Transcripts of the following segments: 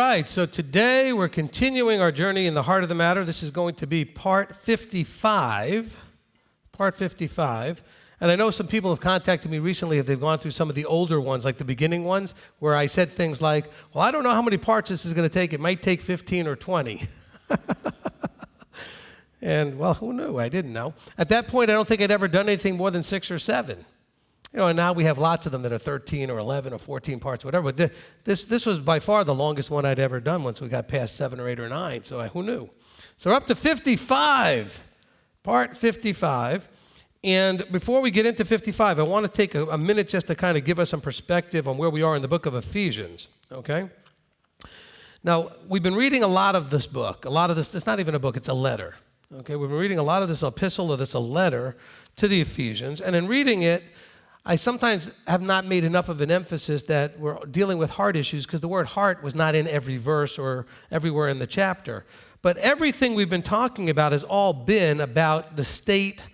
right, so today we're continuing our journey in the heart of the matter. This is going to be part 55. And I know some people have contacted me recently if they've gone through some of the older ones, like the beginning ones, where I said things like, well, I don't know how many parts this is going to take. It might take 15 or 20. And, well, who knew? I didn't know. At that point, I don't think I'd ever done anything more than 6 or 7. You know, and now we have lots of them that are 13 or 11 or 14 parts, whatever. But this was by far the longest one I'd ever done once we got past 7 or 8 or 9. So who knew? So we're up to 55, part 55. And before we get into 55, I want to take a minute just to kind of give us some perspective on where we are in the book of Ephesians, okay? Now, we've been reading a lot of this book. A lot of this, it's not even a book, it's a letter, okay? We've been reading a lot of this epistle or this a letter to the Ephesians. And in reading it, I sometimes have not made enough of an emphasis that we're dealing with heart issues because the word heart was not in every verse or everywhere in the chapter. But everything we've been talking about has all been about the state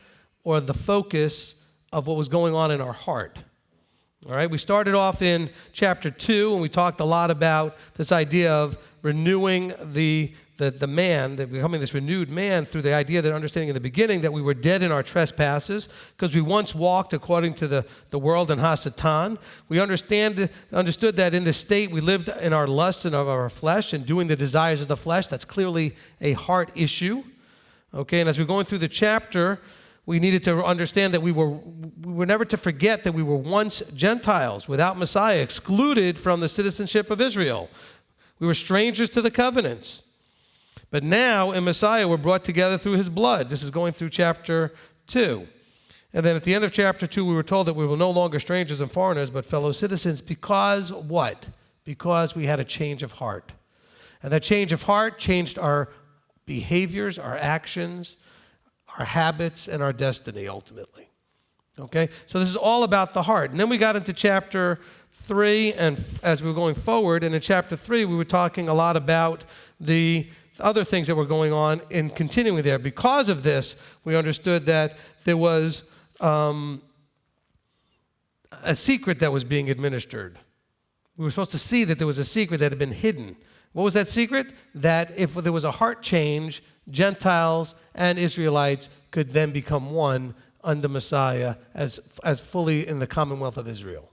or the focus of what was going on in our heart. All right, we started off in chapter 2, and we talked a lot about this idea of renewing the man, that becoming this renewed man through the idea that understanding in the beginning that we were dead in our trespasses because we once walked according to the world and Hasatan. We understood that in this state we lived in our lusts and of our flesh and doing the desires of the flesh. That's clearly a heart issue. Okay, and as we're going through the chapter, we needed to understand that we were never to forget that we were once Gentiles without Messiah, excluded from the citizenship of Israel. We were strangers to the covenants. But now in Messiah we're brought together through his blood. This is going through chapter 2. And then at the end of chapter 2 we were told that we were no longer strangers and foreigners but fellow citizens because what? Because we had a change of heart. And that change of heart changed our behaviors, our actions, our habits, and our destiny ultimately. Okay? So this is all about the heart. And then we got into chapter 3, and as we were going forward, and in chapter 3 we were talking a lot about the other things that were going on in continuing there. Because of this, we understood that there was a secret that was being administered. We were supposed to see that there was a secret that had been hidden. What was that secret? That if there was a heart change, Gentiles and Israelites could then become one under Messiah as fully in the commonwealth of Israel.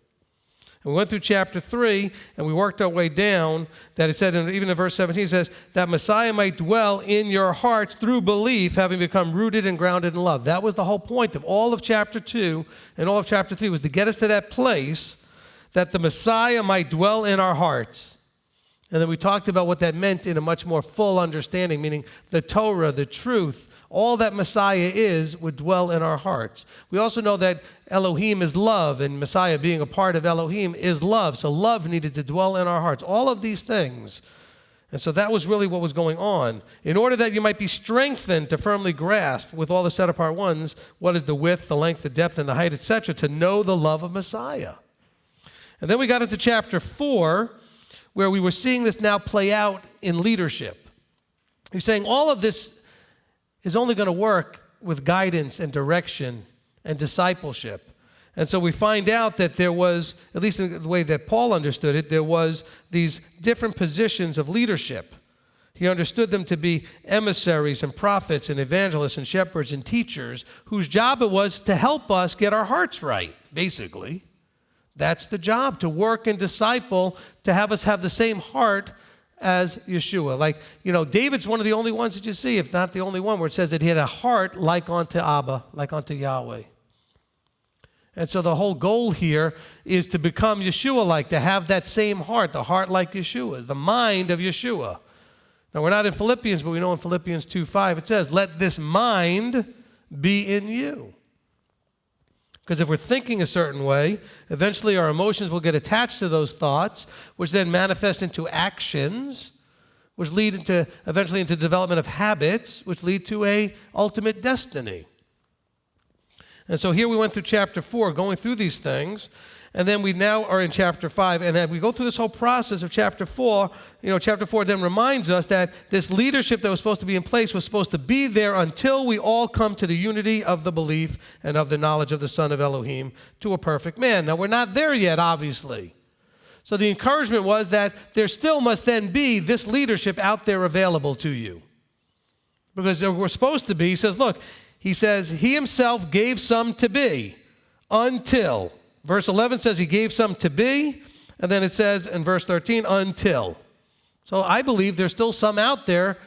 And we went through chapter 3, and we worked our way down, that it said, even in verse 17, it says, that Messiah might dwell in your hearts through belief, having become rooted and grounded in love. That was the whole point of all of chapter 2 and all of chapter 3, was to get us to that place that the Messiah might dwell in our hearts. And then we talked about what that meant in a much more full understanding, meaning the Torah, the truth, all that Messiah is would dwell in our hearts. We also know that Elohim is love, and Messiah being a part of Elohim is love. So love needed to dwell in our hearts. All of these things. And so that was really what was going on. In order that you might be strengthened to firmly grasp with all the set-apart ones, what is the width, the length, the depth, and the height, etc., to know the love of Messiah. And then we got into chapter 4, where we were seeing this now play out in leadership. He's saying all of this is only going to work with guidance and direction and discipleship. And so we find out that there was, at least in the way that Paul understood it, there was these different positions of leadership. He understood them to be emissaries and prophets and evangelists and shepherds and teachers whose job it was to help us get our hearts right, basically. That's the job, to work and disciple, to have us have the same heart as Yeshua. Like, you know, David's one of the only ones that you see, if not the only one, where it says that he had a heart like unto Abba, like unto Yahweh. And so the whole goal here is to become Yeshua-like, to have that same heart, the heart like Yeshua's, the mind of Yeshua. Now, we're not in Philippians, but we know in Philippians 2:5 it says, let this mind be in you. Because if we're thinking a certain way, eventually our emotions will get attached to those thoughts, which then manifest into actions, which lead eventually into development of habits, which lead to a ultimate destiny. And so here we went through chapter 4, going through these things, and then we now are in chapter 5, and as we go through this whole process of chapter 4, chapter 4 then reminds us that this leadership that was supposed to be in place was supposed to be there until we all come to the unity of the belief and of the knowledge of the Son of Elohim to a perfect man. Now, we're not there yet, obviously. So the encouragement was that there still must then be this leadership out there available to you. Because we're supposed to be, he says, look, he says, he himself gave some to be until. Verse 11 says he gave some to be, and then it says in verse 13, until. So I believe there's still some out there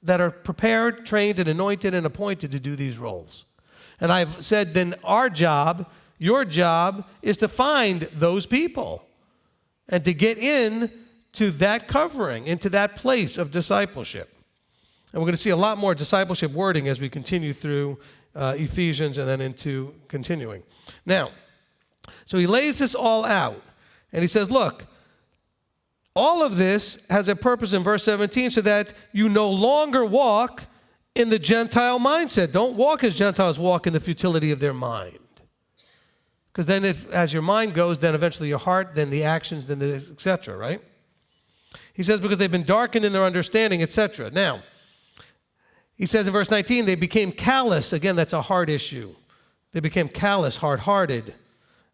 that are prepared, trained, and anointed and appointed to do these roles. And I've said then our job, your job, is to find those people and to get in to that covering, into that place of discipleship. And we're going to see a lot more discipleship wording as we continue through Ephesians and then into continuing. Now, so he lays this all out, and he says, look, all of this has a purpose in verse 17 so that you no longer walk in the Gentile mindset. Don't walk as Gentiles walk in the futility of their mind. Because then as your mind goes, then eventually your heart, then the actions, then the etc., right? He says because they've been darkened in their understanding, etc. Now, he says in verse 19, they became callous. Again, that's a heart issue. They became callous, hard-hearted.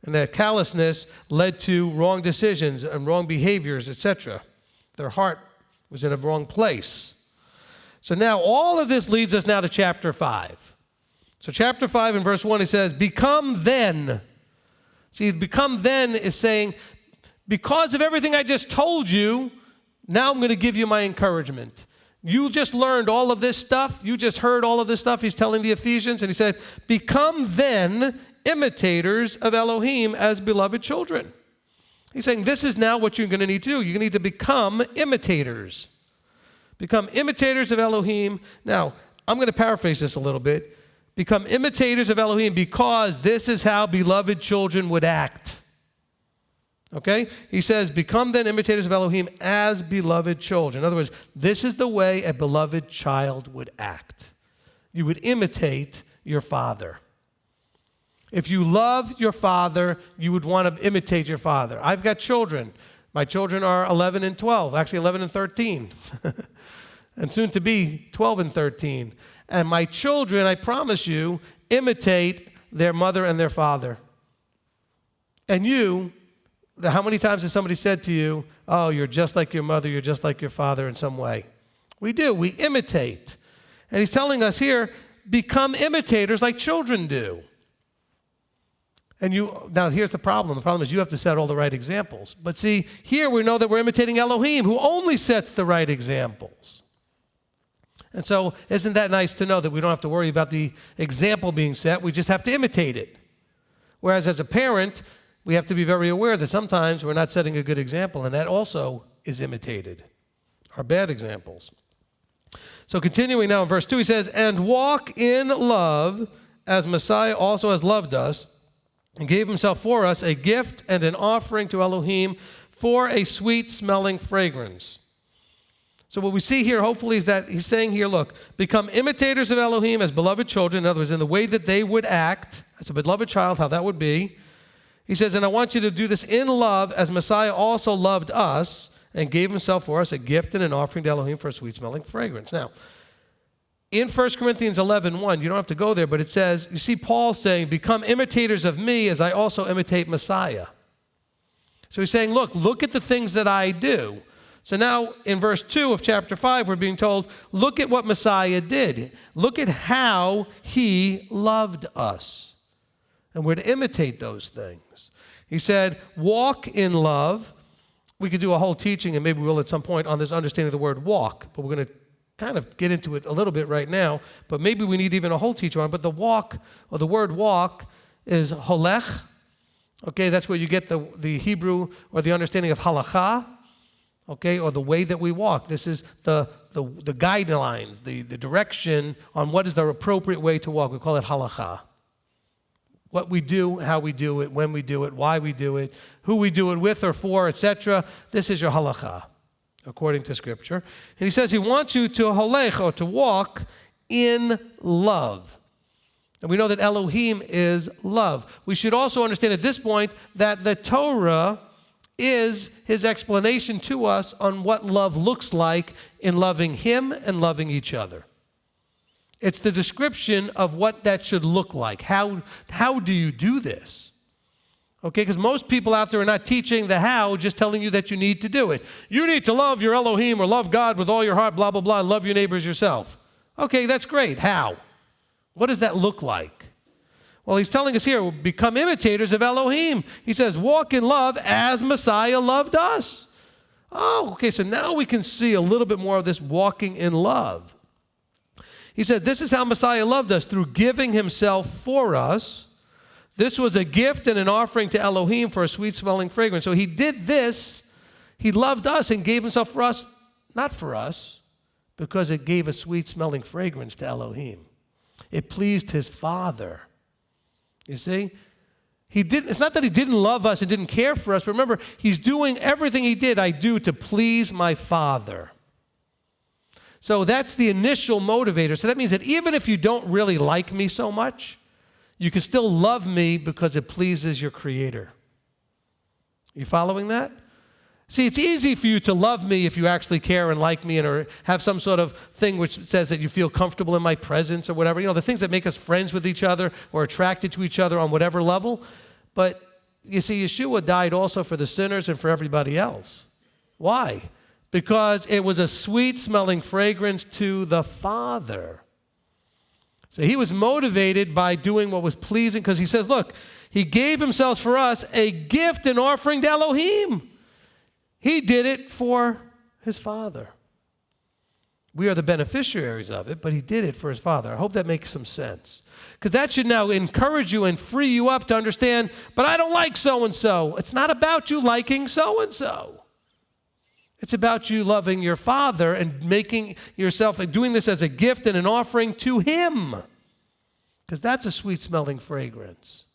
And that callousness led to wrong decisions and wrong behaviors, etc. Their heart was in a wrong place. So now all of this leads us now to chapter 5. So chapter 5 in verse 1, he says, become then. See, become then is saying, because of everything I just told you, now I'm going to give you my encouragement. You just learned all of this stuff. You just heard all of this stuff. He's telling the Ephesians, and he said, become then imitators of Elohim as beloved children. He's saying this is now what you're going to need to do. You're going to need to become imitators. Become imitators of Elohim. Now, I'm going to paraphrase this a little bit. Become imitators of Elohim because this is how beloved children would act. Okay? He says, become then imitators of Elohim as beloved children. In other words, this is the way a beloved child would act. You would imitate your father. If you love your father, you would want to imitate your father. I've got children. My children are 11 and 12, actually 11 and 13, and soon to be 12 and 13. And my children, I promise you, imitate their mother and their father. And you, how many times has somebody said to you, oh, you're just like your mother, you're just like your father in some way? We do. We imitate. And he's telling us here, become imitators like children do. And now here's the problem. The problem is you have to set all the right examples. But see, here we know that we're imitating Elohim, who only sets the right examples. And so isn't that nice to know that we don't have to worry about the example being set, we just have to imitate it. Whereas as a parent, we have to be very aware that sometimes we're not setting a good example, and that also is imitated, our bad examples. So continuing now in verse 2, he says, and walk in love as Messiah also has loved us, and gave himself for us a gift and an offering to Elohim for a sweet-smelling fragrance. So what we see here, hopefully, is that he's saying here, look, become imitators of Elohim as beloved children. In other words, in the way that they would act as a beloved child, how that would be. He says, and I want you to do this in love as Messiah also loved us and gave himself for us a gift and an offering to Elohim for a sweet-smelling fragrance. Now, in 1 Corinthians 11:1, you don't have to go there, but it says, you see Paul saying, become imitators of me as I also imitate Messiah. So he's saying, look at the things that I do. So now in verse 2 of chapter 5, we're being told, look at what Messiah did. Look at how he loved us. And we're to imitate those things. He said, walk in love. We could do a whole teaching, and maybe we will at some point, on this understanding of the word walk, but we're going to kind of get into it a little bit right now, but maybe we need even a whole teaching on it. But the walk, or the word walk, is holech. Okay, that's where you get the Hebrew or the understanding of halakha, okay, or the way that we walk. This is the guidelines, the direction on what is the appropriate way to walk. We call it halakha. What we do, how we do it, when we do it, why we do it, who we do it with or for, etc. This is your halakha, according to Scripture. And he says he wants you to holech, or to walk in love. And we know that Elohim is love. We should also understand at this point that the Torah is his explanation to us on what love looks like in loving him and loving each other. It's the description of what that should look like. How do you do this? Okay, because most people out there are not teaching the how, just telling you that you need to do it. You need to love your Elohim or love God with all your heart, blah, blah, blah, and love your neighbors yourself. Okay, that's great. How? What does that look like? Well, he's telling us here, become imitators of Elohim. He says, walk in love as Messiah loved us. Oh, okay, so now we can see a little bit more of this walking in love. He said, this is how Messiah loved us, through giving himself for us. This was a gift and an offering to Elohim for a sweet-smelling fragrance. So he did this. He loved us and gave himself for us, not for us, because it gave a sweet-smelling fragrance to Elohim. It pleased his Father. You see? It's not that he didn't love us and didn't care for us, but remember, he's doing everything he did, I do to please my Father. So that's the initial motivator. So that means that even if you don't really like me so much, you can still love me because it pleases your Creator. You following that? See, it's easy for you to love me if you actually care and like me, and or have some sort of thing which says that you feel comfortable in my presence or whatever. You know, the things that make us friends with each other or attracted to each other on whatever level. But you see, Yeshua died also for the sinners and for everybody else. Why? Because it was a sweet-smelling fragrance to the Father. So he was motivated by doing what was pleasing, because he says, look, he gave himself for us a gift and offering to Elohim. He did it for his Father. We are the beneficiaries of it, but he did it for his Father. I hope that makes some sense. Because that should now encourage you and free you up to understand, but I don't like so-and-so. It's not about you liking so-and-so. It's about you loving your Father and making yourself, doing this as a gift and an offering to him. Because that's a sweet-smelling fragrance.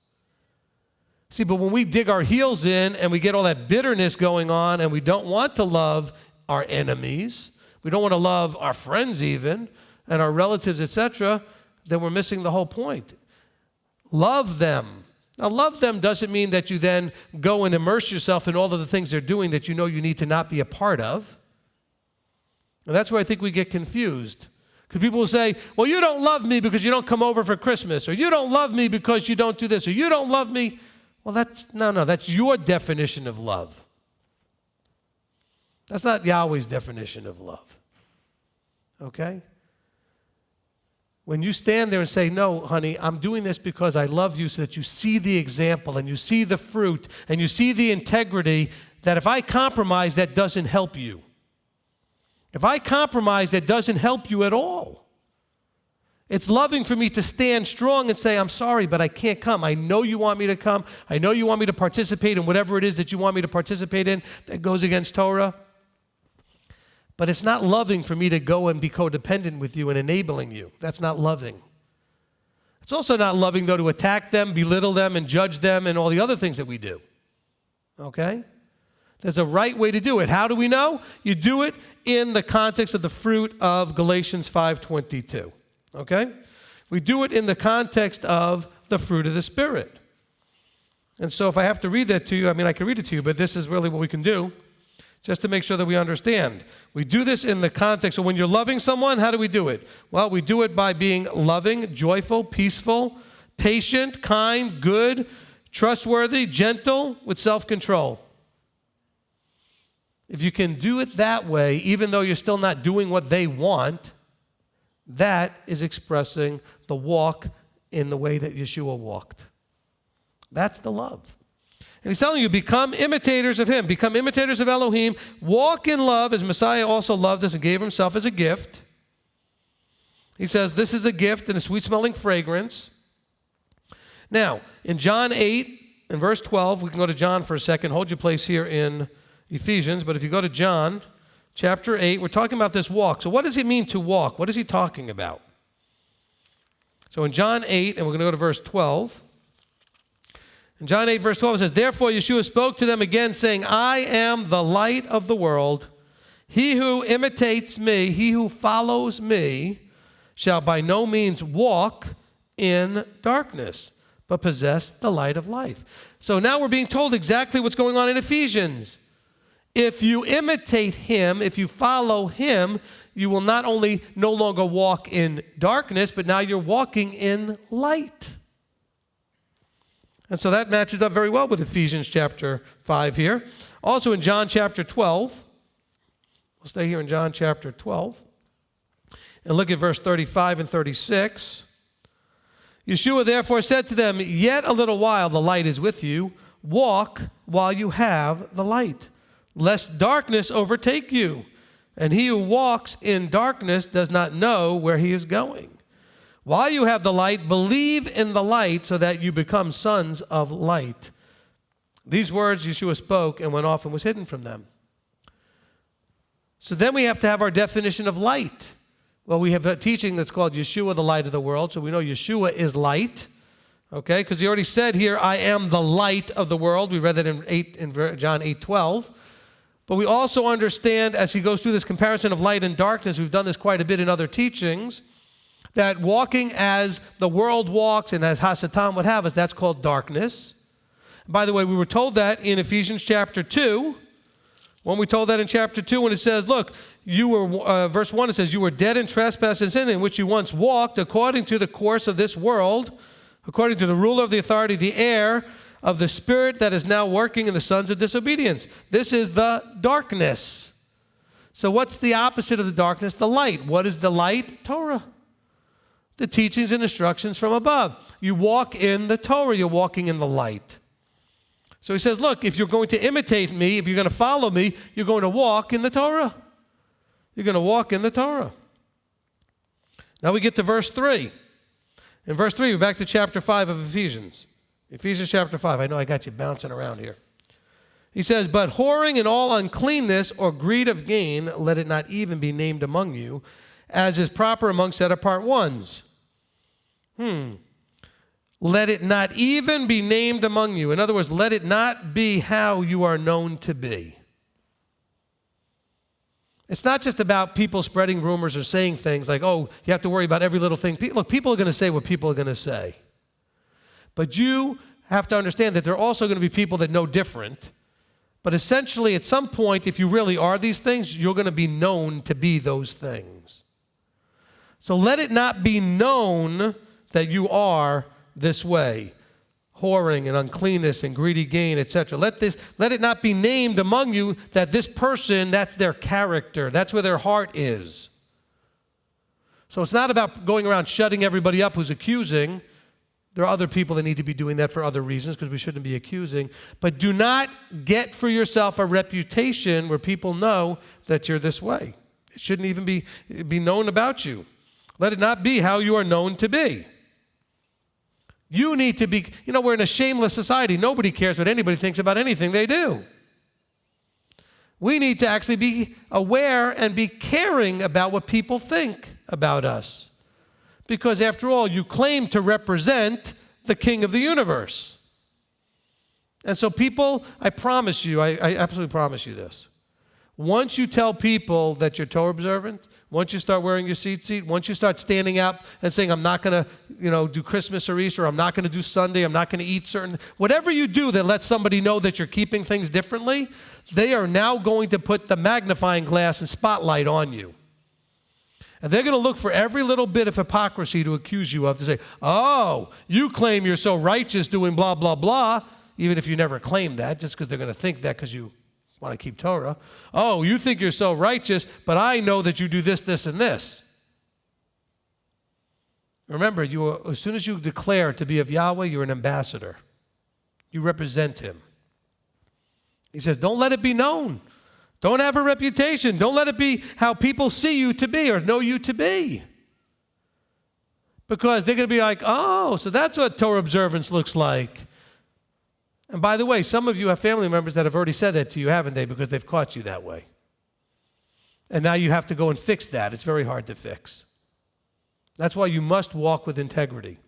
See, but when we dig our heels in and we get all that bitterness going on and we don't want to love our enemies, we don't want to love our friends even, and our relatives, etc., then we're missing the whole point. Love them. Now, love them doesn't mean that you then go and immerse yourself in all of the things they're doing that you know you need to not be a part of. And that's where I think we get confused. Because people will say, well, you don't love me because you don't come over for Christmas, or you don't love me because you don't do this, or you don't love me. Well, that's your definition of love. That's not Yahweh's definition of love. Okay? When you stand there and say, no, honey, I'm doing this because I love you, so that you see the example and you see the fruit and you see the integrity, that if I compromise, that doesn't help you. If I compromise, that doesn't help you at all. It's loving for me to stand strong and say, I'm sorry, but I can't come. I know you want me to come. I know you want me to participate in whatever it is that you want me to participate in that goes against Torah. But it's not loving for me to go and be codependent with you and enabling you. That's not loving. It's also not loving, though, to attack them, belittle them, and judge them, and all the other things that we do. Okay? There's a right way to do it. How do we know? You do it in the context of the fruit of Galatians 5:22. Okay? We do it in the context of the fruit of the Spirit. And so if I have to read that to you, I can read it to you, but this is really what we can do, just to make sure that we understand. We do this in the context of when you're loving someone, how do we do it? Well, we do it by being loving, joyful, peaceful, patient, kind, good, trustworthy, gentle, with self-control. If you can do it that way, even though you're still not doing what they want, that is expressing the walk in the way that Yeshua walked. That's the love. And he's telling you, become imitators of him. Become imitators of Elohim. Walk in love as Messiah also loved us and gave himself as a gift. He says this is a gift and a sweet-smelling fragrance. Now, in John 8, in verse 12, we can go to John for a second. Hold your place here in Ephesians. But if you go to John chapter 8, we're talking about this walk. So what does it mean to walk? What is he talking about? So in John 8, and we're going to go to verse 12. In John 8, verse 12, it says, therefore Yeshua spoke to them again, saying, I am the light of the world. He who imitates me, he who follows me, shall by no means walk in darkness, but possess the light of life. So now we're being told exactly what's going on in Ephesians. If you imitate him, if you follow him, you will not only no longer walk in darkness, but now you're walking in light. And so that matches up very well with Ephesians chapter 5 here. Also in John chapter 12, we'll stay here in John chapter 12, and look at verse 35 and 36. Yeshua therefore said to them, "Yet a little while the light is with you. Walk while you have the light, lest darkness overtake you. And he who walks in darkness does not know where he is going. While you have the light, believe in the light so that you become sons of light." These words Yeshua spoke and went off and was hidden from them. So then we have to have our definition of light. Well, we have a teaching that's called Yeshua, the light of the world. So we know Yeshua is light, okay? Because he already said here, "I am the light of the world." We read that in John 8:12. But we also understand, as he goes through this comparison of light and darkness, we've done this quite a bit in other teachings, that walking as the world walks and as Hasatan would have us, that's called darkness. By the way, we were told that in Ephesians chapter 2. When we told that in chapter 2, when it says, look, you were, verse 1, it says, "You were dead in trespass and sin, in which you once walked according to the course of this world, according to the ruler of the authority, the heir of the spirit that is now working in the sons of disobedience." This is the darkness. So what's the opposite of the darkness? The light. What is the light? Torah. The teachings and instructions from above. You walk in the Torah. You're walking in the light. So he says, look, if you're going to imitate me, if you're going to follow me, you're going to walk in the Torah. You're going to walk in the Torah. Now we get to verse 3. In verse 3, we're back to chapter 5 of Ephesians. Ephesians chapter 5. I know I got you bouncing around here. He says, "But whoring and all uncleanness or greed of gain, let it not even be named among you, as is proper among set-apart ones." Let it not even be named among you. In other words, let it not be how you are known to be. It's not just about people spreading rumors or saying things like, oh, you have to worry about every little thing. Look, people are going to say what people are going to say. But you have to understand that there are also going to be people that know different. But essentially, at some point, if you really are these things, you're going to be known to be those things. So let it not be known that you are this way, whoring and uncleanness and greedy gain, etc. Let it not be named among you that this person, that's their character. That's where their heart is. So it's not about going around shutting everybody up who's accusing. There are other people that need to be doing that for other reasons because we shouldn't be accusing. But do not get for yourself a reputation where people know that you're this way. It shouldn't even be known about you. Let it not be how you are known to be. You need to be, we're in a shameless society. Nobody cares what anybody thinks about anything they do. We need to actually be aware and be caring about what people think about us. Because after all, you claim to represent the King of the universe. And so people, I promise you, I absolutely promise you this. Once you tell people that you're Torah observant, once you start wearing your tzitzit, once you start standing up and saying, I'm not going to, do Christmas or Easter, I'm not going to do Sunday, I'm not going to eat certain, whatever you do that lets somebody know that you're keeping things differently, they are now going to put the magnifying glass and spotlight on you. And they're going to look for every little bit of hypocrisy to accuse you of, to say, oh, you claim you're so righteous doing blah, blah, blah, even if you never claimed that, just because they're going to think that because you want to keep Torah. Oh, you think you're so righteous, but I know that you do this, this, and this. Remember, as soon as you declare to be of Yahweh, you're an ambassador. You represent him. He says, don't let it be known. Don't have a reputation. Don't let it be how people see you to be or know you to be. Because they're going to be like, oh, so that's what Torah observance looks like. And by the way, some of you have family members that have already said that to you, haven't they? Because they've caught you that way. And now you have to go and fix that. It's very hard to fix. That's why you must walk with integrity.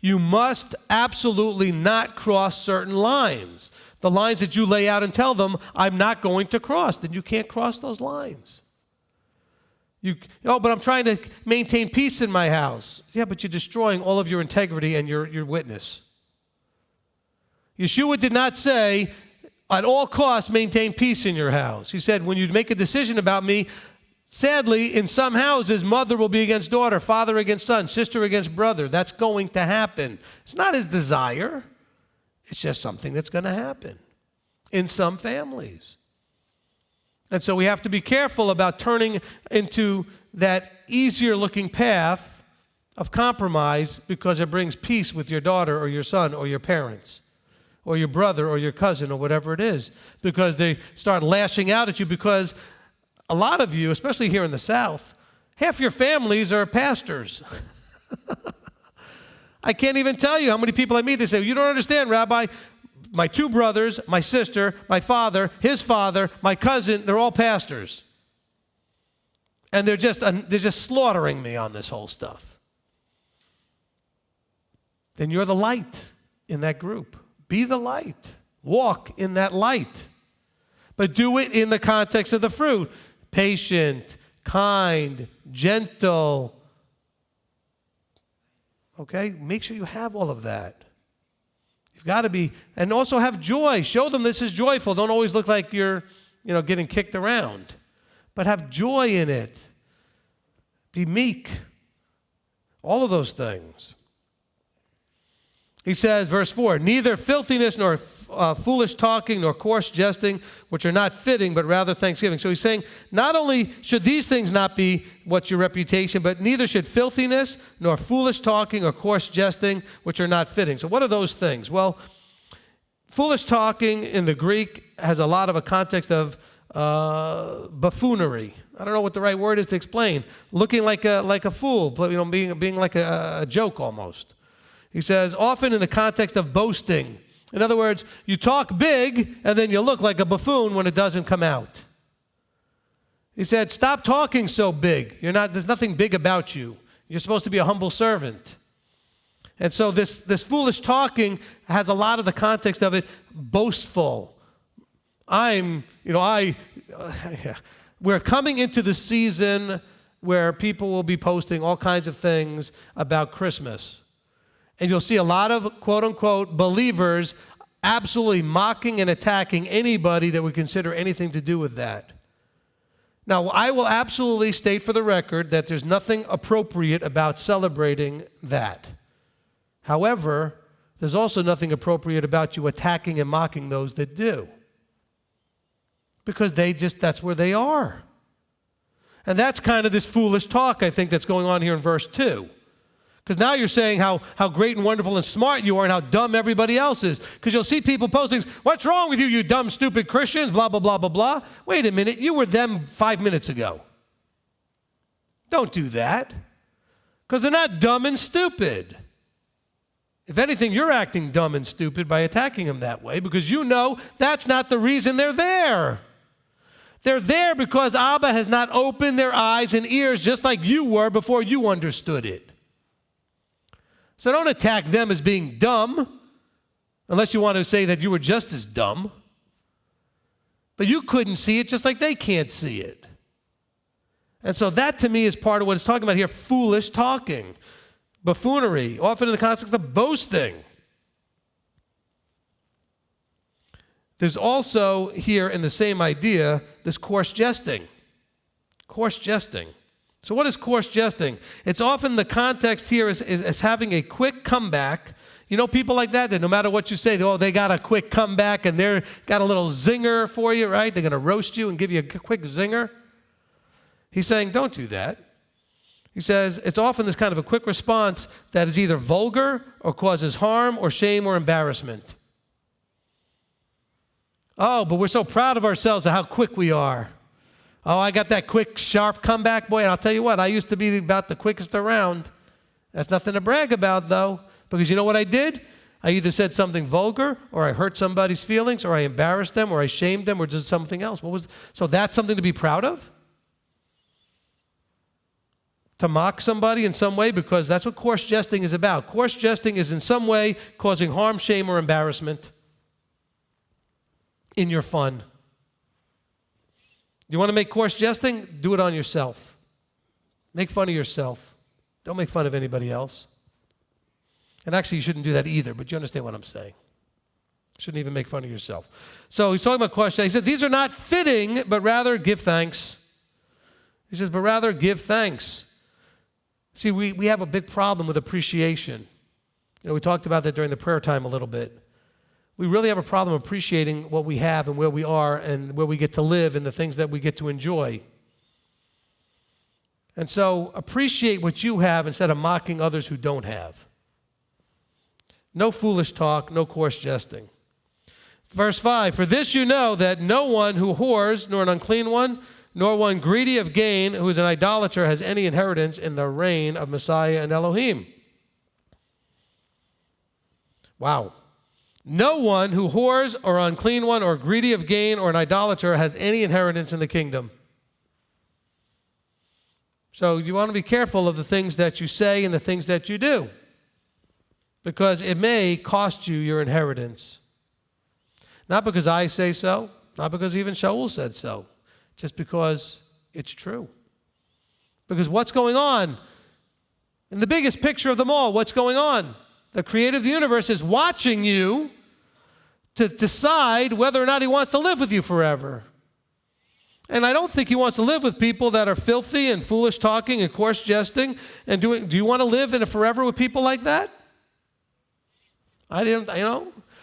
You must absolutely not cross certain lines. The lines that you lay out and tell them, I'm not going to cross. Then you can't cross those lines. But I'm trying to maintain peace in my house. Yeah, but you're destroying all of your integrity and your witness. Yeshua did not say, at all costs, maintain peace in your house. He said, when you make a decision about me, Sadly, in some houses, mother will be against daughter, father against son, sister against brother. That's going to happen. It's not his desire. It's just something that's going to happen in some families. And so we have to be careful about turning into that easier looking path of compromise because it brings peace with your daughter or your son or your parents or your brother or your cousin or whatever it is, because they start lashing out at you, because a lot of you, especially here in the South, half your families are pastors. I can't even tell you how many people I meet. They say, you don't understand, Rabbi. My two brothers, my sister, my father, his father, my cousin, they're all pastors. And they're just slaughtering me on this whole stuff. Then you're the light in that group. Be the light. Walk in that light. But do it in the context of the fruit. Patient, kind, gentle. Okay? Make sure you have all of that. You've got to be, and also have joy. Show them this is joyful. Don't always look like you're, getting kicked around. But have joy in it. Be meek. All of those things. He says, verse 4, neither filthiness nor foolish talking nor coarse jesting, which are not fitting, but rather thanksgiving. So he's saying, not only should these things not be what's your reputation, but neither should filthiness nor foolish talking or coarse jesting, which are not fitting. So what are those things? Well, foolish talking in the Greek has a lot of a context of buffoonery. I don't know what the right word is to explain. Looking like a fool, being like a joke almost. He says, often in the context of boasting. In other words, you talk big and then you look like a buffoon when it doesn't come out. He said, stop talking so big. There's nothing big about you. You're supposed to be a humble servant. And so this foolish talking has a lot of the context of it boastful. We're coming into the season where people will be posting all kinds of things about Christmas. And you'll see a lot of quote-unquote believers absolutely mocking and attacking anybody that would consider anything to do with that. Now, I will absolutely state for the record that there's nothing appropriate about celebrating that. However, there's also nothing appropriate about you attacking and mocking those that do. Because that's where they are. And that's kind of this foolish talk, I think, that's going on here in verse 2. Because now you're saying how great and wonderful and smart you are and how dumb everybody else is. Because you'll see people posting, what's wrong with you, you dumb, stupid Christians, blah, blah, blah, blah, blah. Wait a minute, you were them 5 minutes ago. Don't do that. Because they're not dumb and stupid. If anything, you're acting dumb and stupid by attacking them that way, because you know that's not the reason they're there. They're there because Abba has not opened their eyes and ears just like you were before you understood it. So don't attack them as being dumb, unless you want to say that you were just as dumb. But you couldn't see it just like they can't see it. And so that to me is part of what it's talking about here, foolish talking, buffoonery, often in the context of boasting. There's also here in the same idea, this coarse jesting. Coarse jesting. So what is coarse jesting? It's often the context here is having a quick comeback. You know people like that no matter what you say, they got a quick comeback and they're got a little zinger for you, right? They're going to roast you and give you a quick zinger. He's saying, don't do that. He says, it's often this kind of a quick response that is either vulgar or causes harm or shame or embarrassment. Oh, but we're so proud of ourselves of how quick we are. Oh, I got that quick, sharp comeback. Boy, and I'll tell you what, I used to be about the quickest around. That's nothing to brag about, though, because you know what I did? I either said something vulgar, or I hurt somebody's feelings, or I embarrassed them, or I shamed them, or did something else. So that's something to be proud of? To mock somebody in some way? Because that's what coarse jesting is about. Coarse jesting is in some way causing harm, shame, or embarrassment in your fun. You want to make coarse jesting? Do it on yourself. Make fun of yourself. Don't make fun of anybody else. And actually, you shouldn't do that either, but you understand what I'm saying. Shouldn't even make fun of yourself. So he's talking about coarse jesting. He said, these are not fitting, but rather give thanks. He says, but rather give thanks. See, we have a big problem with appreciation. We talked about that during the prayer time a little bit. We really have a problem appreciating what we have and where we are and where we get to live and the things that we get to enjoy. And so appreciate what you have instead of mocking others who don't have. No foolish talk, no coarse jesting. Verse 5, for this you know that no one who whores, nor an unclean one, nor one greedy of gain, who is an idolater, has any inheritance in the reign of Messiah and Elohim. Wow. No one who whores or unclean one or greedy of gain or an idolater has any inheritance in the kingdom. So you want to be careful of the things that you say and the things that you do, because it may cost you your inheritance. Not because I say so, not because even Shaul said so, just because it's true. Because what's going on? In the biggest picture of them all, what's going on? The creator of the universe is watching you to decide whether or not he wants to live with you forever. And I don't think he wants to live with people that are filthy and foolish talking and coarse jesting and doing. Do you want to live in a forever with people like that?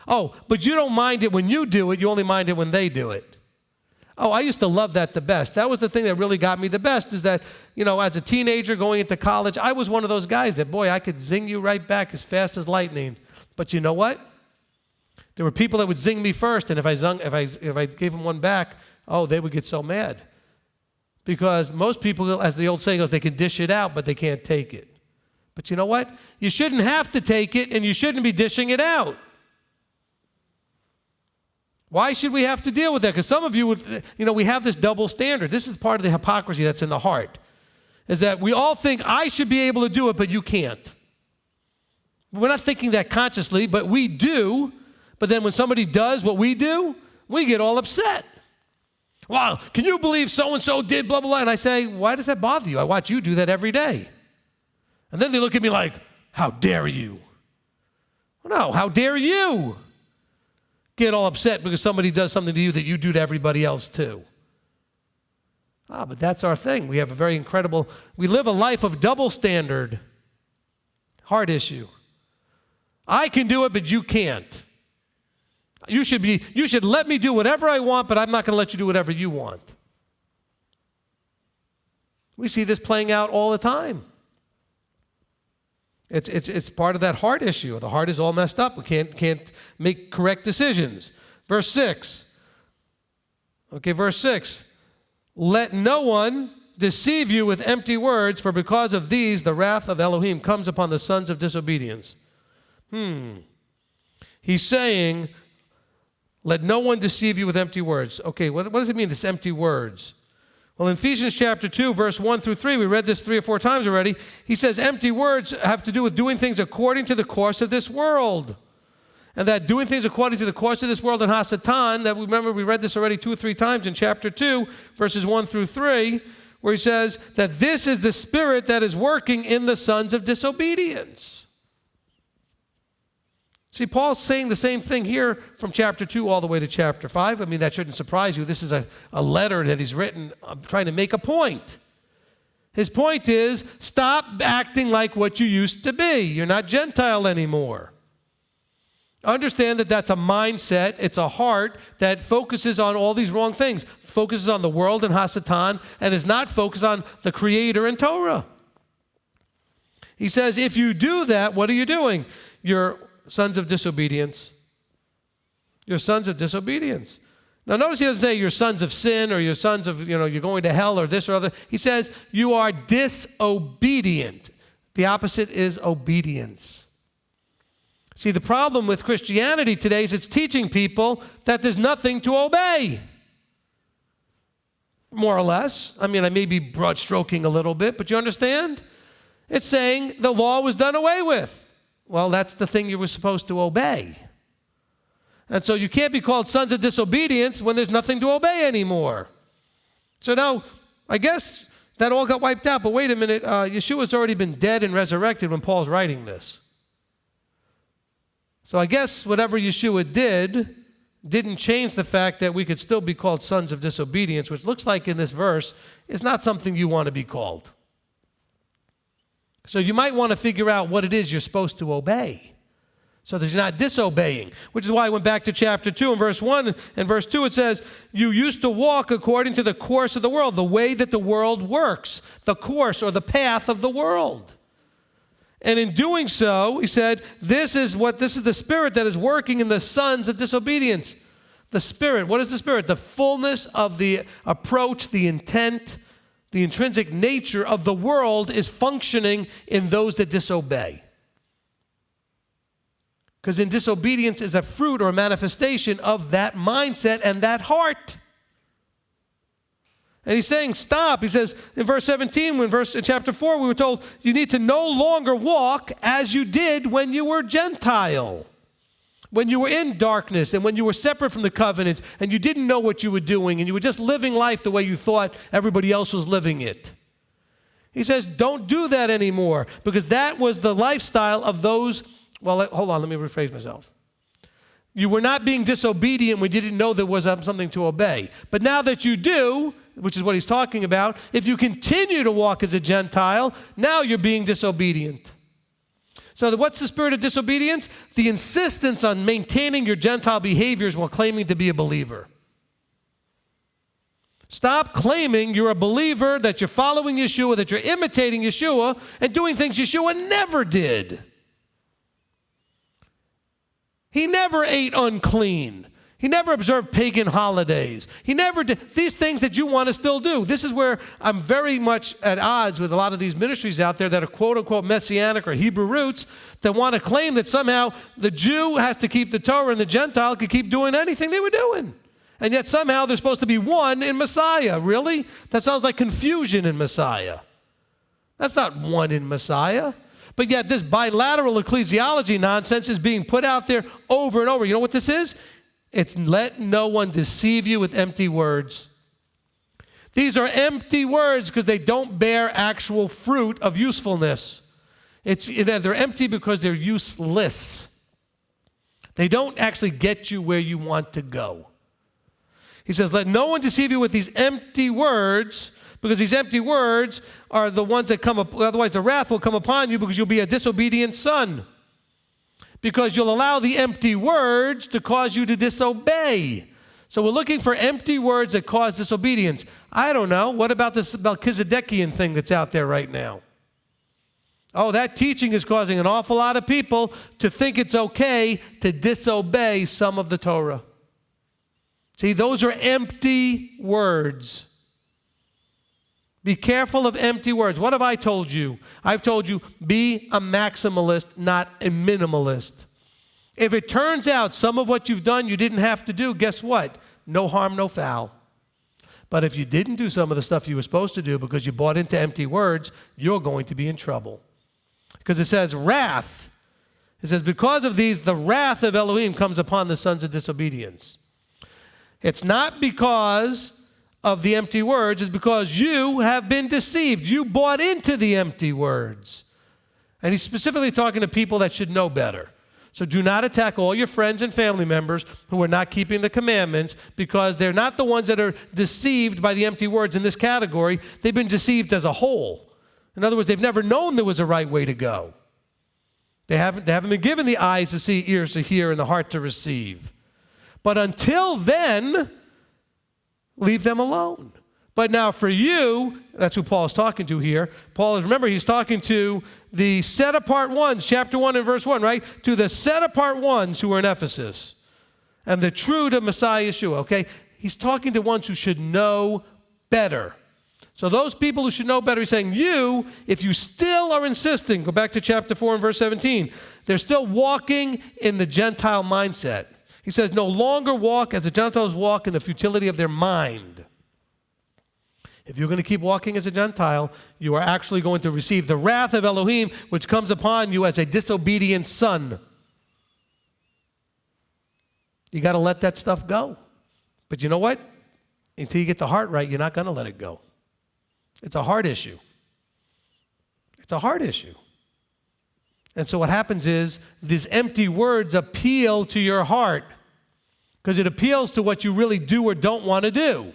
Oh, but you don't mind it when you do it. You only mind it when they do it. Oh, I used to love that the best. That was the thing that really got me the best, is that, as a teenager going into college, I was one of those guys that, boy, I could zing you right back as fast as lightning. But you know what? There were people that would zing me first, and if I gave them one back, oh, they would get so mad. Because most people, as the old saying goes, they can dish it out, but they can't take it. But you know what? You shouldn't have to take it, and you shouldn't be dishing it out. Why should we have to deal with that? Because some of you would, we have this double standard. This is part of the hypocrisy that's in the heart, is that we all think I should be able to do it, but you can't. We're not thinking that consciously, but we do. But then when somebody does what we do, we get all upset. Wow, can you believe so-and-so did blah, blah, blah? And I say, why does that bother you? I watch you do that every day. And then they look at me like, how dare you? Well, no, how dare you get all upset because somebody does something to you that you do to everybody else too? But that's our thing. We have we live a life of double standard. Heart issue. I can do it, but you can't. You should let me do whatever I want, but I'm not going to let you do whatever you want. We see this playing out all the time. It's part of that heart issue. The heart is all messed up. We can't make correct decisions. Verse 6. Okay, verse 6. Let no one deceive you with empty words, for because of these the wrath of Elohim comes upon the sons of disobedience. He's saying, let no one deceive you with empty words. Okay, what does it mean, this empty words? Well, in Ephesians chapter 2, verse 1 through 3, we read this 3 or 4 times already. He says empty words have to do with doing things according to the course of this world. And that doing things according to the course of this world in Hasatan, that remember we read this already 2 or 3 times in chapter 2, verses 1 through 3, where he says that this is the spirit that is working in the sons of disobedience. See, Paul's saying the same thing here from chapter 2 all the way to chapter 5. I mean, that shouldn't surprise you. This is a letter that he's written trying to make a point. His point is, stop acting like what you used to be. You're not Gentile anymore. Understand that that's a mindset. It's a heart that focuses on all these wrong things, focuses on the world and Hasatan, and is not focused on the Creator and Torah. He says, if you do that, what are you doing? You're sons of disobedience. You're sons of disobedience. Now notice he doesn't say you're sons of sin or you're sons of, you're going to hell or this or other. He says you are disobedient. The opposite is obedience. See, the problem with Christianity today is it's teaching people that there's nothing to obey. More or less. I mean, I may be broad stroking a little bit, but you understand? It's saying the law was done away with. Well, that's the thing you were supposed to obey. And so you can't be called sons of disobedience when there's nothing to obey anymore. So now, I guess that all got wiped out. But wait a minute, Yeshua's already been dead and resurrected when Paul's writing this. So I guess whatever Yeshua didn't change the fact that we could still be called sons of disobedience, which looks like in this verse is not something you want to be called. So you might want to figure out what it is you're supposed to obey, so that you're not disobeying, which is why I went back to chapter 2 and verse 1 and verse 2. It says, you used to walk according to the course of the world, the way that the world works, the course or the path of the world. And in doing so, he said, this is the spirit that is working in the sons of disobedience. The spirit, what is the spirit? The fullness of the approach, the intent, the intrinsic nature of the world is functioning in those that disobey. Because in disobedience is a fruit or a manifestation of that mindset and that heart. And he's saying, stop. He says in verse 17, in chapter 4, we were told you need to no longer walk as you did when you were Gentile, when you were in darkness and when you were separate from the covenants and you didn't know what you were doing and you were just living life the way you thought everybody else was living it. He says, don't do that anymore, because that was the lifestyle of those. Well, hold on, let me rephrase myself. You were not being disobedient when you didn't know there was something to obey. But now that you do, which is what he's talking about, if you continue to walk as a Gentile, now you're being disobedient. So what's the spirit of disobedience? The insistence on maintaining your Gentile behaviors while claiming to be a believer. Stop claiming you're a believer, that you're following Yeshua, that you're imitating Yeshua, and doing things Yeshua never did. He never ate unclean. He never observed pagan holidays. He never did these things that you want to still do. This is where I'm very much at odds with a lot of these ministries out there that are quote-unquote Messianic or Hebrew roots that want to claim that somehow the Jew has to keep the Torah and the Gentile could keep doing anything they were doing. And yet somehow they're supposed to be one in Messiah. Really? That sounds like confusion in Messiah. That's not one in Messiah. But yet this bilateral ecclesiology nonsense is being put out there over and over. You know what this is? It's let no one deceive you with empty words. These are empty words because they don't bear actual fruit of usefulness. They're empty because they're useless. They don't actually get you where you want to go. He says, let no one deceive you with these empty words, because these empty words are the ones that come up, otherwise the wrath will come upon you because you'll be a disobedient son. Because you'll allow the empty words to cause you to disobey. So we're looking for empty words that cause disobedience. I don't know. What about this Melchizedekian thing that's out there right now? Oh, that teaching is causing an awful lot of people to think it's okay to disobey some of the Torah. See, those are empty words. Be careful of empty words. What have I told you? I've told you, be a maximalist, not a minimalist. If it turns out some of what you've done you didn't have to do, guess what? No harm, no foul. But if you didn't do some of the stuff you were supposed to do because you bought into empty words, you're going to be in trouble. Because it says wrath. It says, because of these, the wrath of Elohim comes upon the sons of disobedience. It's not because of the empty words, it's because you have been deceived. You bought into the empty words. And he's specifically talking to people that should know better. So do not attack all your friends and family members who are not keeping the commandments, because they're not the ones that are deceived by the empty words in this category. They've been deceived as a whole. In other words, they've never known there was a right way to go. They haven't been given the eyes to see, ears to hear, and the heart to receive. But until then, leave them alone. But now for you, that's who Paul is talking to here. Remember, he's talking to the set-apart ones, chapter 1 and verse 1, right? To the set-apart ones who are in Ephesus and the true to Messiah Yeshua, okay? He's talking to ones who should know better. So those people who should know better, he's saying, you, if you still are insisting, go back to chapter 4 and verse 17, they're still walking in the Gentile mindset. He says, no longer walk as the Gentiles walk in the futility of their mind. If you're going to keep walking as a Gentile, you are actually going to receive the wrath of Elohim, which comes upon you as a disobedient son. You got to let that stuff go. But you know what? Until you get the heart right, you're not going to let it go. It's a heart issue. It's a heart issue. And so what happens is these empty words appeal to your heart because it appeals to what you really do or don't want to do.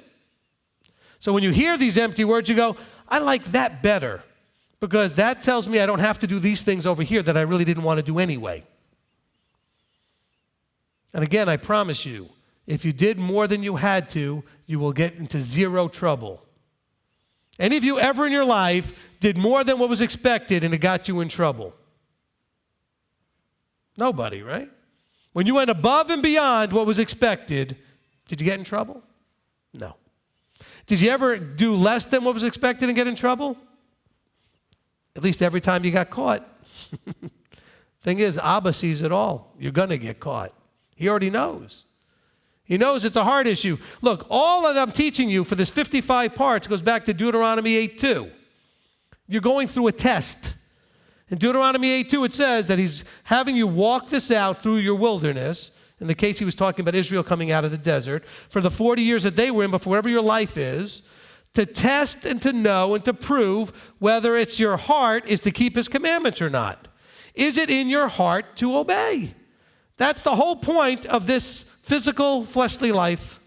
So when you hear these empty words, you go, I like that better, because that tells me I don't have to do these things over here that I really didn't want to do anyway. And again, I promise you, if you did more than you had to, you will get into zero trouble. Any of you ever in your life did more than what was expected and it got you in trouble? Nobody, right? When you went above and beyond what was expected, did you get in trouble? No. Did you ever do less than what was expected and get in trouble? At least every time you got caught. Thing is, Abba sees it all. You're going to get caught. He already knows. He knows it's a heart issue. Look, all that I'm teaching you for this 55 parts goes back to Deuteronomy 8:2. You're going through a test. In Deuteronomy 8:2, it says that he's having you walk this out through your wilderness. In the case he was talking about Israel coming out of the desert, for the 40 years that they were in, but for whatever your life is, to test and to know and to prove whether it's your heart is to keep his commandments or not. Is it in your heart to obey? That's the whole point of this physical, fleshly life.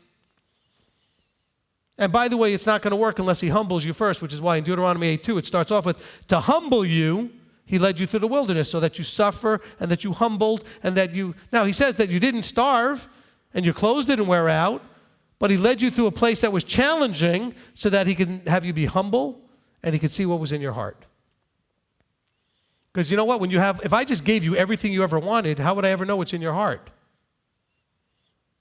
And by the way, it's not going to work unless he humbles you first, which is why in Deuteronomy 8:2 it starts off with, to humble you, he led you through the wilderness so that you suffer and that you humbled and that you... Now, he says that you didn't starve and your clothes didn't wear out, but he led you through a place that was challenging so that he can have you be humble and he could see what was in your heart. Because you know what? If I just gave you everything you ever wanted, how would I ever know what's in your heart?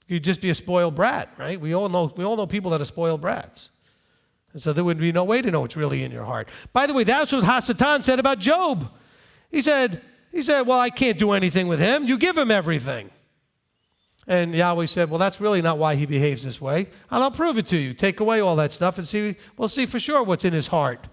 You'd just be a spoiled brat, right? We all know people that are spoiled brats. And so there would be no way to know what's really in your heart. By the way, that's what Hasatan said about Job. He said, well, I can't do anything with him. You give him everything. And Yahweh said, well, that's really not why he behaves this way. And I'll prove it to you. Take away all that stuff and we'll see for sure what's in his heart.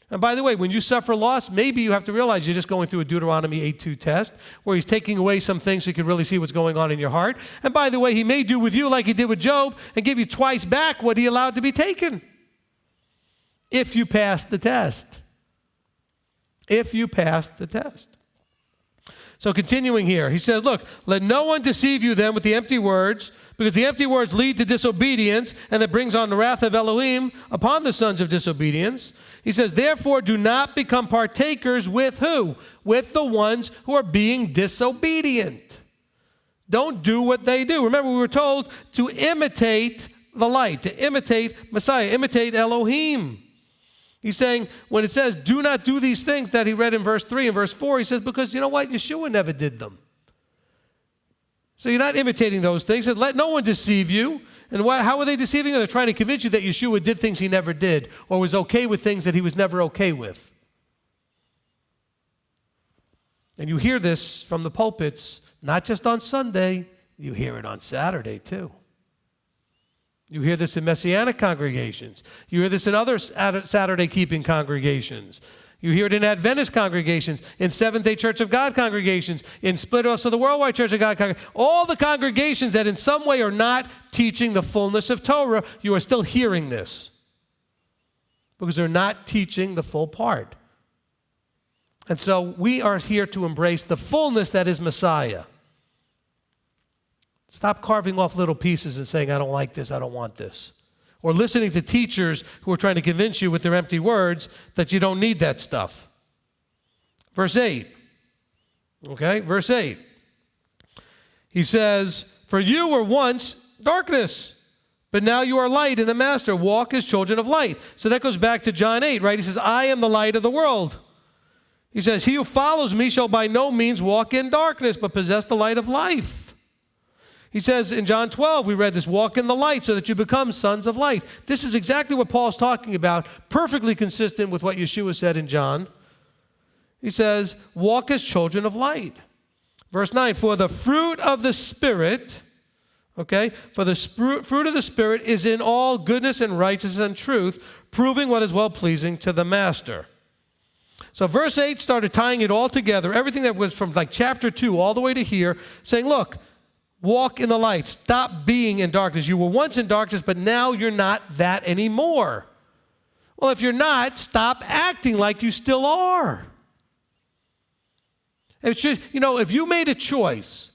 And by the way, when you suffer loss, maybe you have to realize you're just going through a Deuteronomy 8:2 test where he's taking away some things so you can really see what's going on in your heart. And by the way, he may do with you like he did with Job and give you twice back what he allowed to be taken. If you pass the test. If you pass the test. So continuing here, he says, look, let no one deceive you then with the empty words, because the empty words lead to disobedience, and that brings on the wrath of Elohim upon the sons of disobedience. He says, therefore, do not become partakers with who? With the ones who are being disobedient. Don't do what they do. Remember, we were told to imitate the light, to imitate Messiah, imitate Elohim. He's saying, when it says, do not do these things that he read in verse 3 and verse 4, he says, because you know what? Yeshua never did them. So you're not imitating those things. He says, let no one deceive you. And how are they deceiving you? They're trying to convince you that Yeshua did things he never did or was okay with things that he was never okay with. And you hear this from the pulpits, not just on Sunday, you hear it on Saturday too. You hear this in Messianic congregations. You hear this in other Saturday-keeping congregations. You hear it in Adventist congregations, in Seventh-day Church of God congregations, in Split-offs of the Worldwide Church of God congregations. All the congregations that in some way are not teaching the fullness of Torah, you are still hearing this. Because they're not teaching the full part. And so we are here to embrace the fullness that is Messiah. Stop carving off little pieces and saying, I don't like this, I don't want this. Or listening to teachers who are trying to convince you with their empty words that you don't need that stuff. Verse 8. Okay, verse 8. He says, for you were once darkness, but now you are light in the Master. Walk as children of light. So that goes back to John 8, right? He says, I am the light of the world. He says, he who follows me shall by no means walk in darkness, but possess the light of life. He says in John 12, we read this, walk in the light so that you become sons of light. This is exactly what Paul's talking about, perfectly consistent with what Yeshua said in John. He says, walk as children of light. Verse 9, for the fruit of the Spirit, okay, for the fruit of the Spirit is in all goodness and righteousness and truth, proving what is well-pleasing to the Master. So verse 8 started tying it all together, everything that was from like chapter 2 all the way to here, saying, look, walk in the light. Stop being in darkness. You were once in darkness, but now you're not that anymore. Well, if you're not, stop acting like you still are. It should, if you made a choice,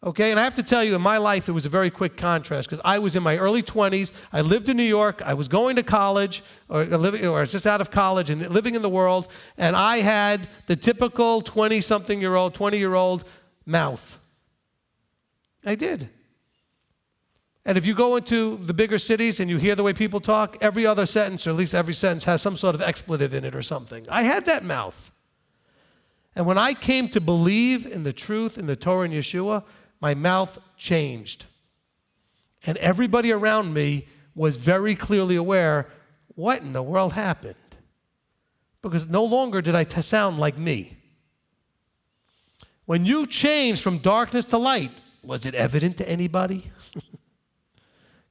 Okay, and I have to tell you, in my life, it was a very quick contrast because I was in my early 20s. I lived in New York. I was going to college or just out of college and living in the world. And I had the typical 20-year-old mouth. I did. And if you go into the bigger cities and you hear the way people talk, every other sentence, or at least every sentence, has some sort of expletive in it or something. I had that mouth. And when I came to believe in the truth, in the Torah and Yeshua, my mouth changed. And everybody around me was very clearly aware, what in the world happened? Because no longer did I sound like me. When you changed from darkness to light, was it evident to anybody?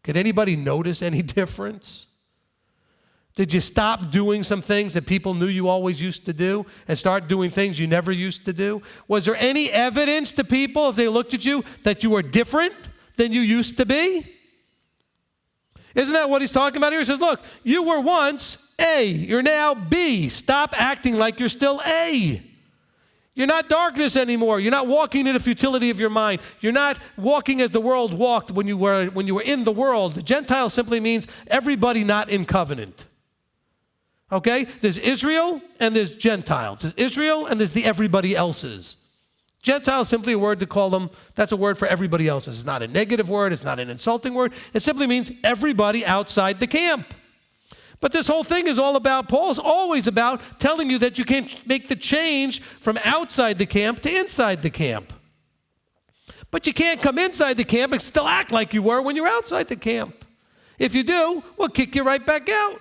Could anybody notice any difference? Did you stop doing some things that people knew you always used to do and start doing things you never used to do? Was there any evidence to people, if they looked at you, that you were different than you used to be? Isn't that what he's talking about here? He says, look, you were once A, you're now B. Stop acting like you're still A. You're not darkness anymore. You're not walking in the futility of your mind. You're not walking as the world walked when you were in the world. Gentile simply means everybody not in covenant. Okay? There's Israel and there's Gentiles. There's Israel and there's the everybody else's. Gentile is simply a word to call them, that's a word for everybody else's. It's not a negative word. It's not an insulting word. It simply means everybody outside the camp. But this whole thing is all about, Paul's always about telling you that you can make the change from outside the camp to inside the camp. But you can't come inside the camp and still act like you were when you're outside the camp. If you do, we'll kick you right back out.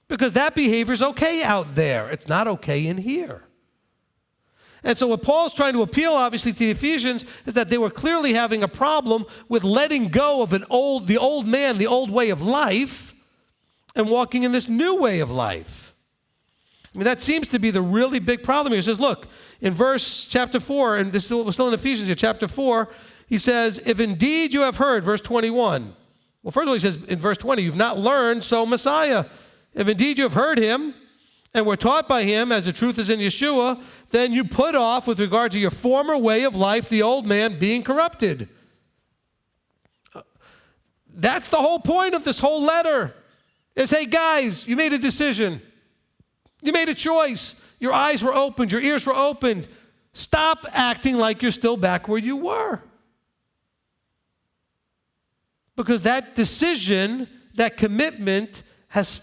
Because that behavior's okay out there. It's not okay in here. And so what Paul's trying to appeal, obviously, to the Ephesians is that they were clearly having a problem with letting go of the old man, the old way of life, and walking in this new way of life. I mean, that seems to be the really big problem here. He says, look, in chapter 4, and we're still in Ephesians here, chapter 4, he says, if indeed you have heard, verse 21. Well, first of all, he says in verse 20, you've not learned, so Messiah. If indeed you have heard him, and were taught by him, as the truth is in Yeshua, then you put off, with regard to your former way of life, the old man being corrupted. That's the whole point of this whole letter. Is, hey, guys, you made a decision. You made a choice. Your eyes were opened. Your ears were opened. Stop acting like you're still back where you were. Because that decision, that commitment has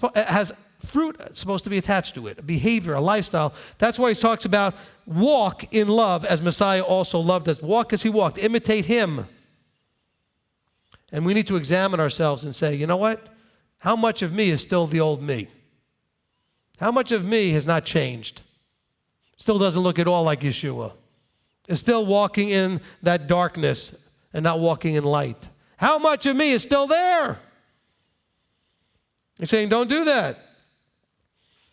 fruit supposed to be attached to it, a behavior, a lifestyle. That's why he talks about walk in love as Messiah also loved us. Walk as he walked. Imitate him. And we need to examine ourselves and say, you know what? How much of me is still the old me? How much of me has not changed? Still doesn't look at all like Yeshua. Is still walking in that darkness and not walking in light. How much of me is still there? He's saying, don't do that.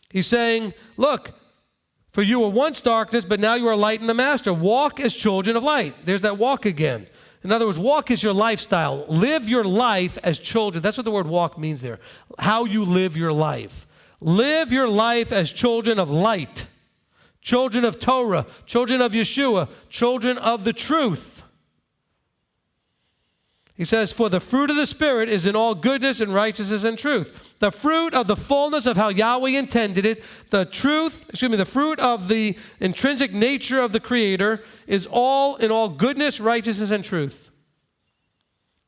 He's saying, look, for you were once darkness, but now you are light in the Master. Walk as children of light. There's that walk again. In other words, walk is your lifestyle. Live your life as children. That's what the word walk means there. How you live your life. Live your life as children of light. Children of Torah. Children of Yeshua. Children of the truth. He says, for the fruit of the Spirit is in all goodness and righteousness and truth. The fruit of the fullness of how Yahweh intended it, the fruit of the intrinsic nature of the Creator is all in all goodness, righteousness, and truth.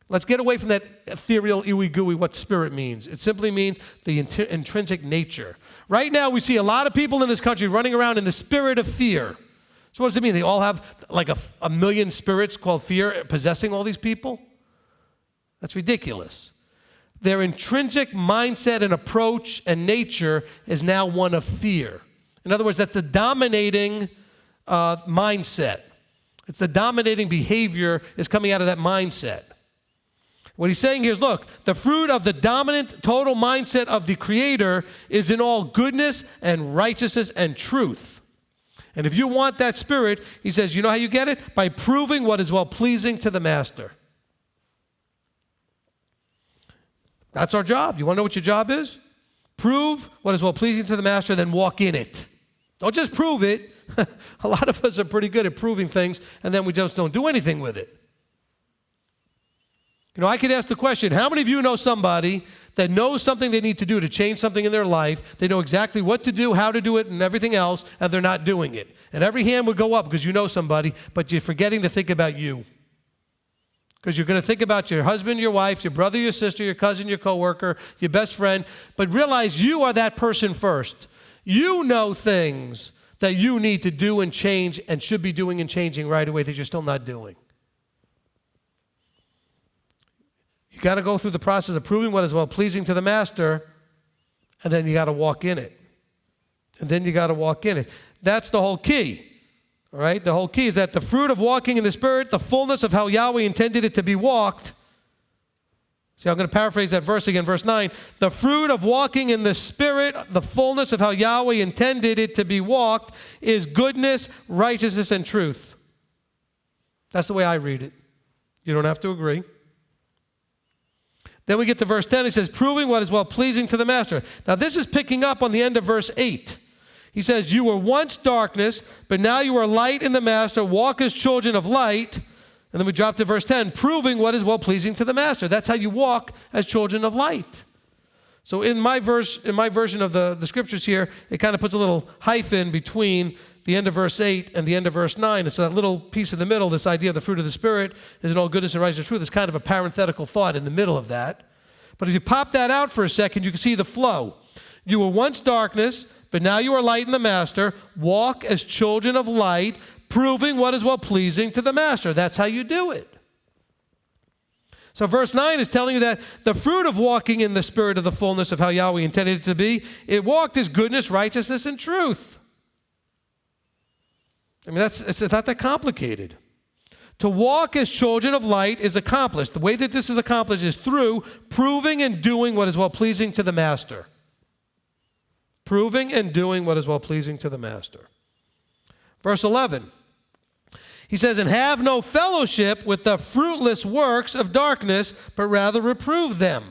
Let's get away from that ethereal, ooey-gooey, what spirit means. It simply means the intrinsic nature. Right now, we see a lot of people in this country running around in the spirit of fear. So what does it mean? They all have like a million spirits called fear possessing all these people? That's ridiculous. Their intrinsic mindset and approach and nature is now one of fear. In other words, that's the dominating mindset. It's the dominating behavior is coming out of that mindset. What he's saying here is, look, the fruit of the dominant total mindset of the Creator is in all goodness and righteousness and truth. And if you want that spirit, he says, you know how you get it? By proving what is well-pleasing to the Master. That's our job. You want to know what your job is? Prove what is well-pleasing to the Master, then walk in it. Don't just prove it. A lot of us are pretty good at proving things, and then we just don't do anything with it. I could ask the question, how many of you know somebody that knows something they need to do to change something in their life? They know exactly what to do, how to do it, and everything else, and they're not doing it. And every hand would go up because you know somebody, but you're forgetting to think about you. Because you're going to think about your husband, your wife, your brother, your sister, your cousin, your coworker, your best friend, but realize you are that person first. You know things that you need to do and change and should be doing and changing right away that you're still not doing. You got to go through the process of proving what is well-pleasing to the master, and then you got to walk in it. And then you got to walk in it. That's the whole key. All right? The whole key is that the fruit of walking in the Spirit, the fullness of how Yahweh intended it to be walked. See, I'm going to paraphrase that verse again, verse 9. The fruit of walking in the Spirit, the fullness of how Yahweh intended it to be walked, is goodness, righteousness, and truth. That's the way I read it. You don't have to agree. Then we get to verse 10. He says, proving what is well-pleasing to the master. Now, this is picking up on the end of verse 8. He says, you were once darkness, but now you are light in the master. Walk as children of light. And then we drop to verse 10, proving what is well-pleasing to the master. That's how you walk as children of light. So in my version of the scriptures here, it kind of puts a little hyphen between the end of verse 8 and the end of verse 9. And so that little piece in the middle, this idea of the fruit of the Spirit is in all goodness and righteousness and truth, is kind of a parenthetical thought in the middle of that. But if you pop that out for a second, you can see the flow. You were once darkness, but now you are light in the master. Walk as children of light, proving what is well-pleasing to the master. That's how you do it. So verse 9 is telling you that the fruit of walking in the Spirit of the fullness of how Yahweh intended it to be, it walked as goodness, righteousness, and truth. I mean, it's not that complicated. To walk as children of light is accomplished. The way that this is accomplished is through proving and doing what is well-pleasing to the master. Proving and doing what is well-pleasing to the master. Verse 11. He says, and have no fellowship with the fruitless works of darkness, but rather reprove them.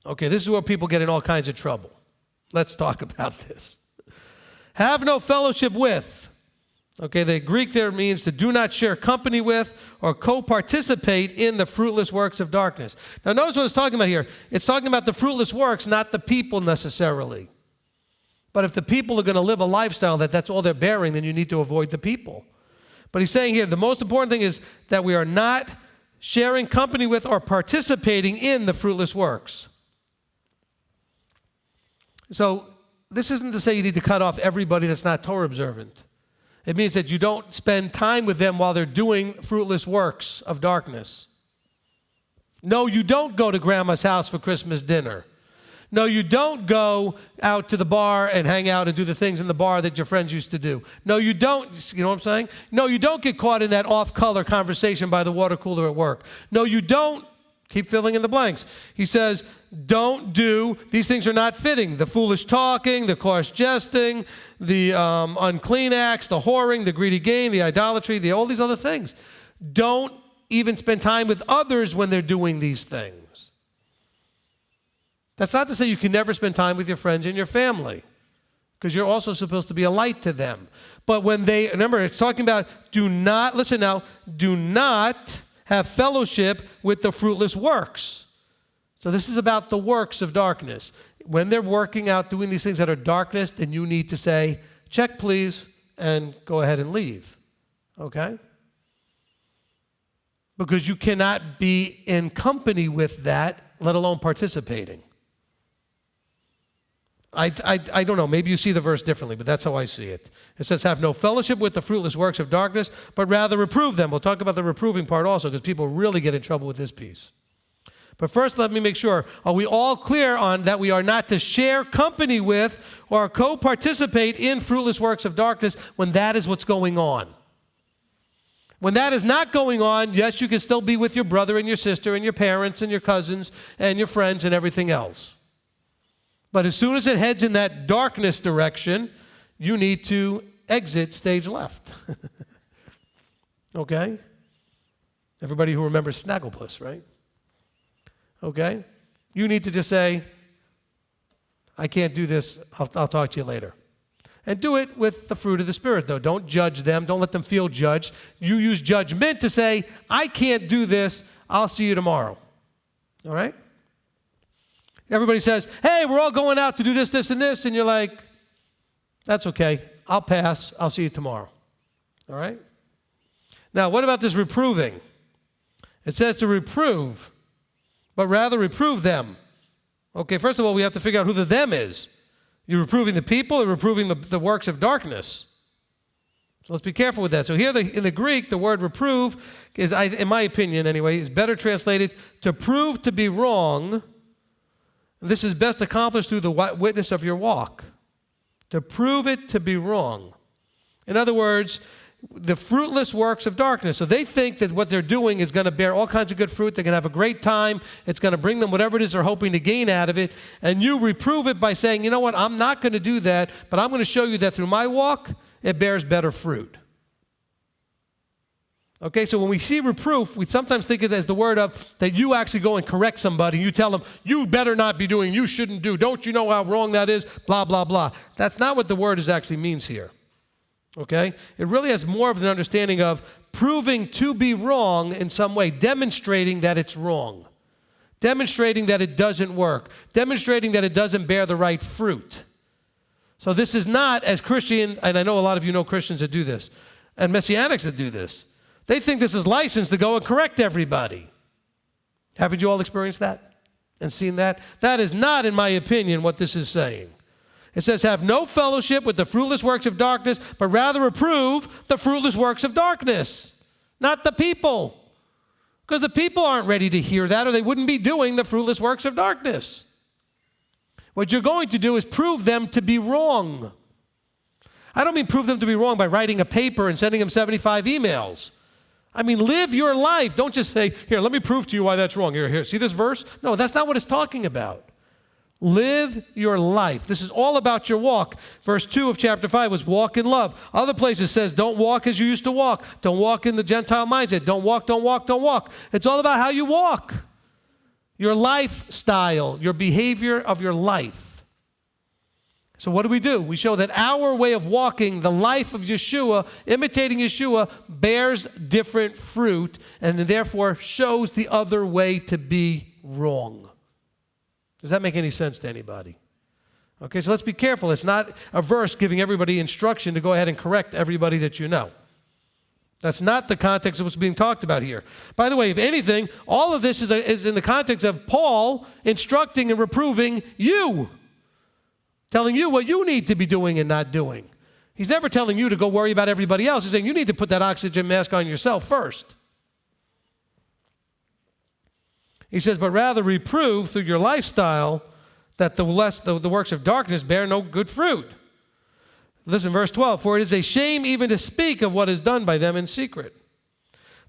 Okay, this is where people get in all kinds of trouble. Let's talk about this. Have no fellowship with. Okay, the Greek there means to do not share company with or co-participate in the fruitless works of darkness. Now notice what it's talking about here. It's talking about the fruitless works, not the people necessarily. But if the people are going to live a lifestyle that's all they're bearing, then you need to avoid the people. But he's saying here, the most important thing is that we are not sharing company with or participating in the fruitless works. So this isn't to say you need to cut off everybody that's not Torah observant. It means that you don't spend time with them while they're doing fruitless works of darkness. No, you don't go to grandma's house for Christmas dinner. No, you don't go out to the bar and hang out and do the things in the bar that your friends used to do. No, you don't, you know what I'm saying? No, you don't get caught in that off-color conversation by the water cooler at work. No, you don't, keep filling in the blanks. He says, don't do, these things are not fitting. The foolish talking, the coarse jesting, the unclean acts, the whoring, the greedy gain, the idolatry, all these other things. Don't even spend time with others when they're doing these things. That's not to say you can never spend time with your friends and your family, because you're also supposed to be a light to them. But when they, remember, it's talking about do not, listen now, do not have fellowship with the fruitless works. So this is about the works of darkness. When they're working out, doing these things that are darkness, then you need to say, check please, and go ahead and leave. Okay? Because you cannot be in company with that, let alone participating. I don't know, maybe you see the verse differently, but that's how I see it. It says, have no fellowship with the fruitless works of darkness, but rather reprove them. We'll talk about the reproving part also, because people really get in trouble with this piece. But first, let me make sure, are we all clear on that we are not to share company with or co-participate in fruitless works of darkness when that is what's going on? When that is not going on, yes, you can still be with your brother and your sister and your parents and your cousins and your friends and everything else. But as soon as it heads in that darkness direction, you need to exit stage left. Okay? Everybody who remembers Snagglepuss, right? Okay? You need to just say, I can't do this, I'll talk to you later. And do it with the fruit of the Spirit, though. Don't judge them. Don't let them feel judged. You use judgment to say, I can't do this. I'll see you tomorrow. All right? Everybody says, hey, we're all going out to do this, this, and this. And you're like, that's okay. I'll pass. I'll see you tomorrow. All right? Now, what about this reproving? It says to reprove, but rather reprove them. Okay, first of all, we have to figure out who the them is. You're reproving the people or reproving the works of darkness? So let's be careful with that. So here in the Greek, the word reprove is, in my opinion anyway, is better translated to prove to be wrong. This is best accomplished through the witness of your walk. To prove it to be wrong. In other words, the fruitless works of darkness. So they think that what they're doing is going to bear all kinds of good fruit. They're going to have a great time. It's going to bring them whatever it is they're hoping to gain out of it. And you reprove it by saying, you know what, I'm not going to do that, but I'm going to show you that through my walk, it bears better fruit. Okay, so when we see reproof, we sometimes think it as the word of that you actually go and correct somebody. You tell them, you better not be doing, you shouldn't do. Don't you know how wrong that is? Blah, blah, blah. That's not what the word actually means here. Okay? It really has more of an understanding of proving to be wrong in some way, demonstrating that it's wrong, demonstrating that it doesn't work, demonstrating that it doesn't bear the right fruit. So this is not as Christian, and I know a lot of you know Christians that do this, and Messianics that do this. They think this is license to go and correct everybody. Haven't you all experienced that and seen that? That is not, in my opinion, what this is saying. It says, have no fellowship with the fruitless works of darkness, but rather reprove the fruitless works of darkness, not the people. Because the people aren't ready to hear that, or they wouldn't be doing the fruitless works of darkness. What you're going to do is prove them to be wrong. I don't mean prove them to be wrong by writing a paper and sending them 75 emails. I mean, live your life. Don't just say, here, let me prove to you why that's wrong. Here, see this verse? No, that's not what it's talking about. Live your life. This is all about your walk. Verse 2 of chapter 5 was walk in love. Other places says don't walk as you used to walk. Don't walk in the Gentile mindset. Don't walk, don't walk, don't walk. It's all about how you walk. Your lifestyle, your behavior of your life. So what do? We show that our way of walking, the life of Yeshua, imitating Yeshua, bears different fruit and therefore shows the other way to be wrong. Does that make any sense to anybody? Okay, so let's be careful. It's not a verse giving everybody instruction to go ahead and correct everybody that you know. That's not the context of what's being talked about here. By the way, if anything, all of this is in the context of Paul instructing and reproving you, telling you what you need to be doing and not doing. He's never telling you to go worry about everybody else. He's saying you need to put that oxygen mask on yourself first. He says, but rather reprove through your lifestyle that the works of darkness bear no good fruit. Listen, verse 12, for it is a shame even to speak of what is done by them in secret.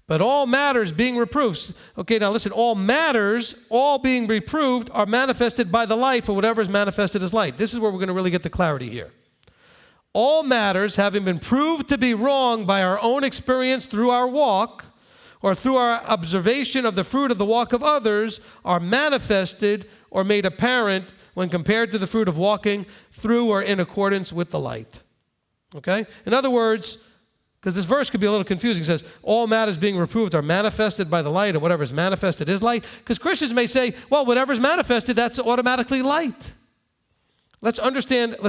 But all matters being reproved. Okay, now listen, all matters, all being reproved, are manifested by the light, for whatever is manifested is light. This is where we're going to really get the clarity here. All matters, having been proved to be wrong by our own experience through our walk, or through our observation of the fruit of the walk of others, are manifested or made apparent when compared to the fruit of walking through or in accordance with the light. Okay? In other words, because this verse could be a little confusing. It says, all matters being reproved are manifested by the light, and whatever is manifested is light. Because Christians may say, well, whatever is manifested, that's automatically light. Let's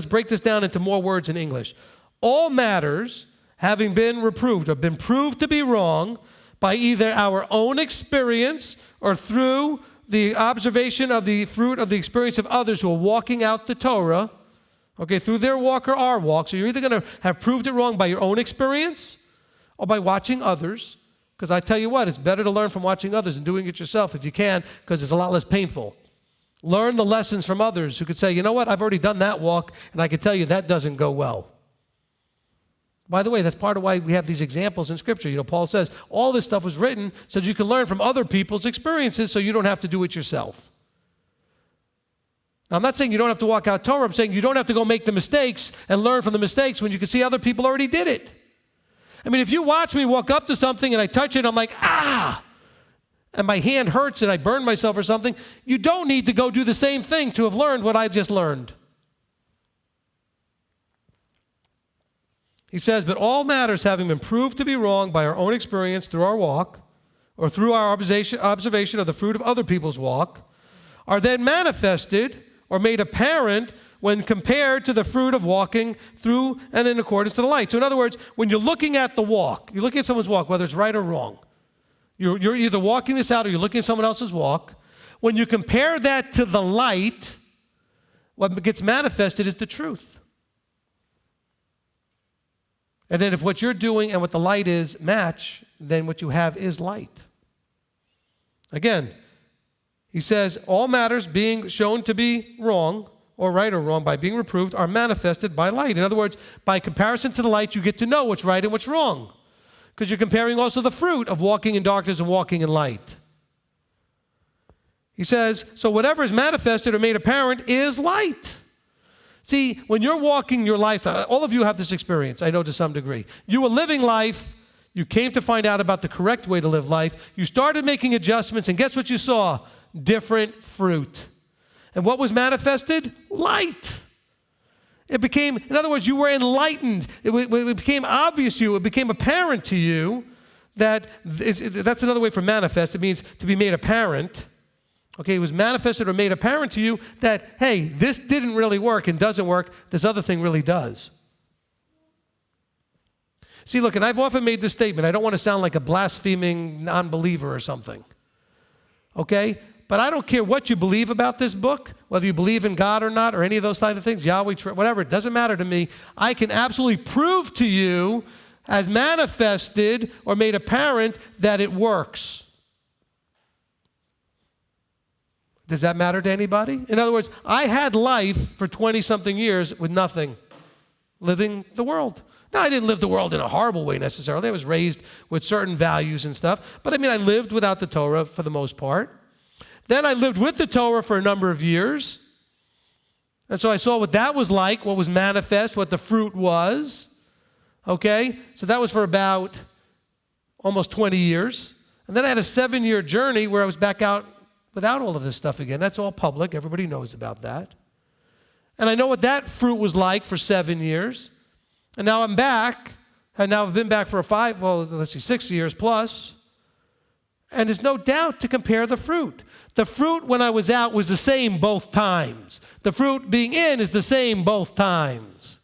break this down into more words in English. All matters, having been reproved or been proved to be wrong, by either our own experience or through the observation of the fruit of the experience of others who are walking out the Torah, okay, through their walk or our walk. So you're either going to have proved it wrong by your own experience or by watching others, because I tell you what, it's better to learn from watching others than doing it yourself if you can, because it's a lot less painful. Learn the lessons from others who could say, you know what, I've already done that walk, and I can tell you that doesn't go well. By the way, that's part of why we have these examples in Scripture. You know, Paul says all this stuff was written so that you can learn from other people's experiences so you don't have to do it yourself. Now, I'm not saying you don't have to walk out Torah. I'm saying you don't have to go make the mistakes and learn from the mistakes when you can see other people already did it. I mean, if you watch me walk up to something and I touch it and I'm like, and my hand hurts and I burn myself or something, you don't need to go do the same thing to have learned what I just learned. He says, but all matters having been proved to be wrong by our own experience through our walk, or through our observation of the fruit of other people's walk, are then manifested or made apparent when compared to the fruit of walking through and in accordance to the light. So in other words, when you're looking at the walk, you're looking at someone's walk, whether it's right or wrong, you're either walking this out or you're looking at someone else's walk. When you compare that to the light, what gets manifested is the truth. And then if what you're doing and what the light is match, then what you have is light. Again, he says, all matters being shown to be wrong, or right or wrong, by being reproved, are manifested by light. In other words, by comparison to the light, you get to know what's right and what's wrong. Because you're comparing also the fruit of walking in darkness and walking in light. He says, so whatever is manifested or made apparent is light. See, when you're walking your life, all of you have this experience, I know to some degree. You were living life, you came to find out about the correct way to live life, you started making adjustments, and guess what you saw? Different fruit. And what was manifested? Light. It became, in other words, you were enlightened. It became obvious to you, it became apparent to you that, that's another way for manifest, it means to be made apparent. Okay, it was manifested or made apparent to you that, hey, this didn't really work and doesn't work, this other thing really does. See, look, and I've often made this statement, I don't want to sound like a blaspheming non-believer or something. Okay? But I don't care what you believe about this book, whether you believe in God or not, or any of those types of things, Yahweh, whatever, it doesn't matter to me. I can absolutely prove to you, as manifested or made apparent, that it works. Does that matter to anybody? In other words, I had life for 20-something years with nothing, living the world. Now, I didn't live the world in a horrible way necessarily. I was raised with certain values and stuff. But I mean, I lived without the Torah for the most part. Then I lived with the Torah for a number of years. And so I saw what that was like, what was manifest, what the fruit was. Okay? So that was for about almost 20 years. And then I had a 7-year journey where I was back out without all of this stuff again. That's all public. Everybody knows about that. And I know what that fruit was like for 7 years. And now I'm back. And now I've been back for 6 years plus. And there's no doubt to compare the fruit. The fruit when I was out was the same both times. The fruit being in is the same both times.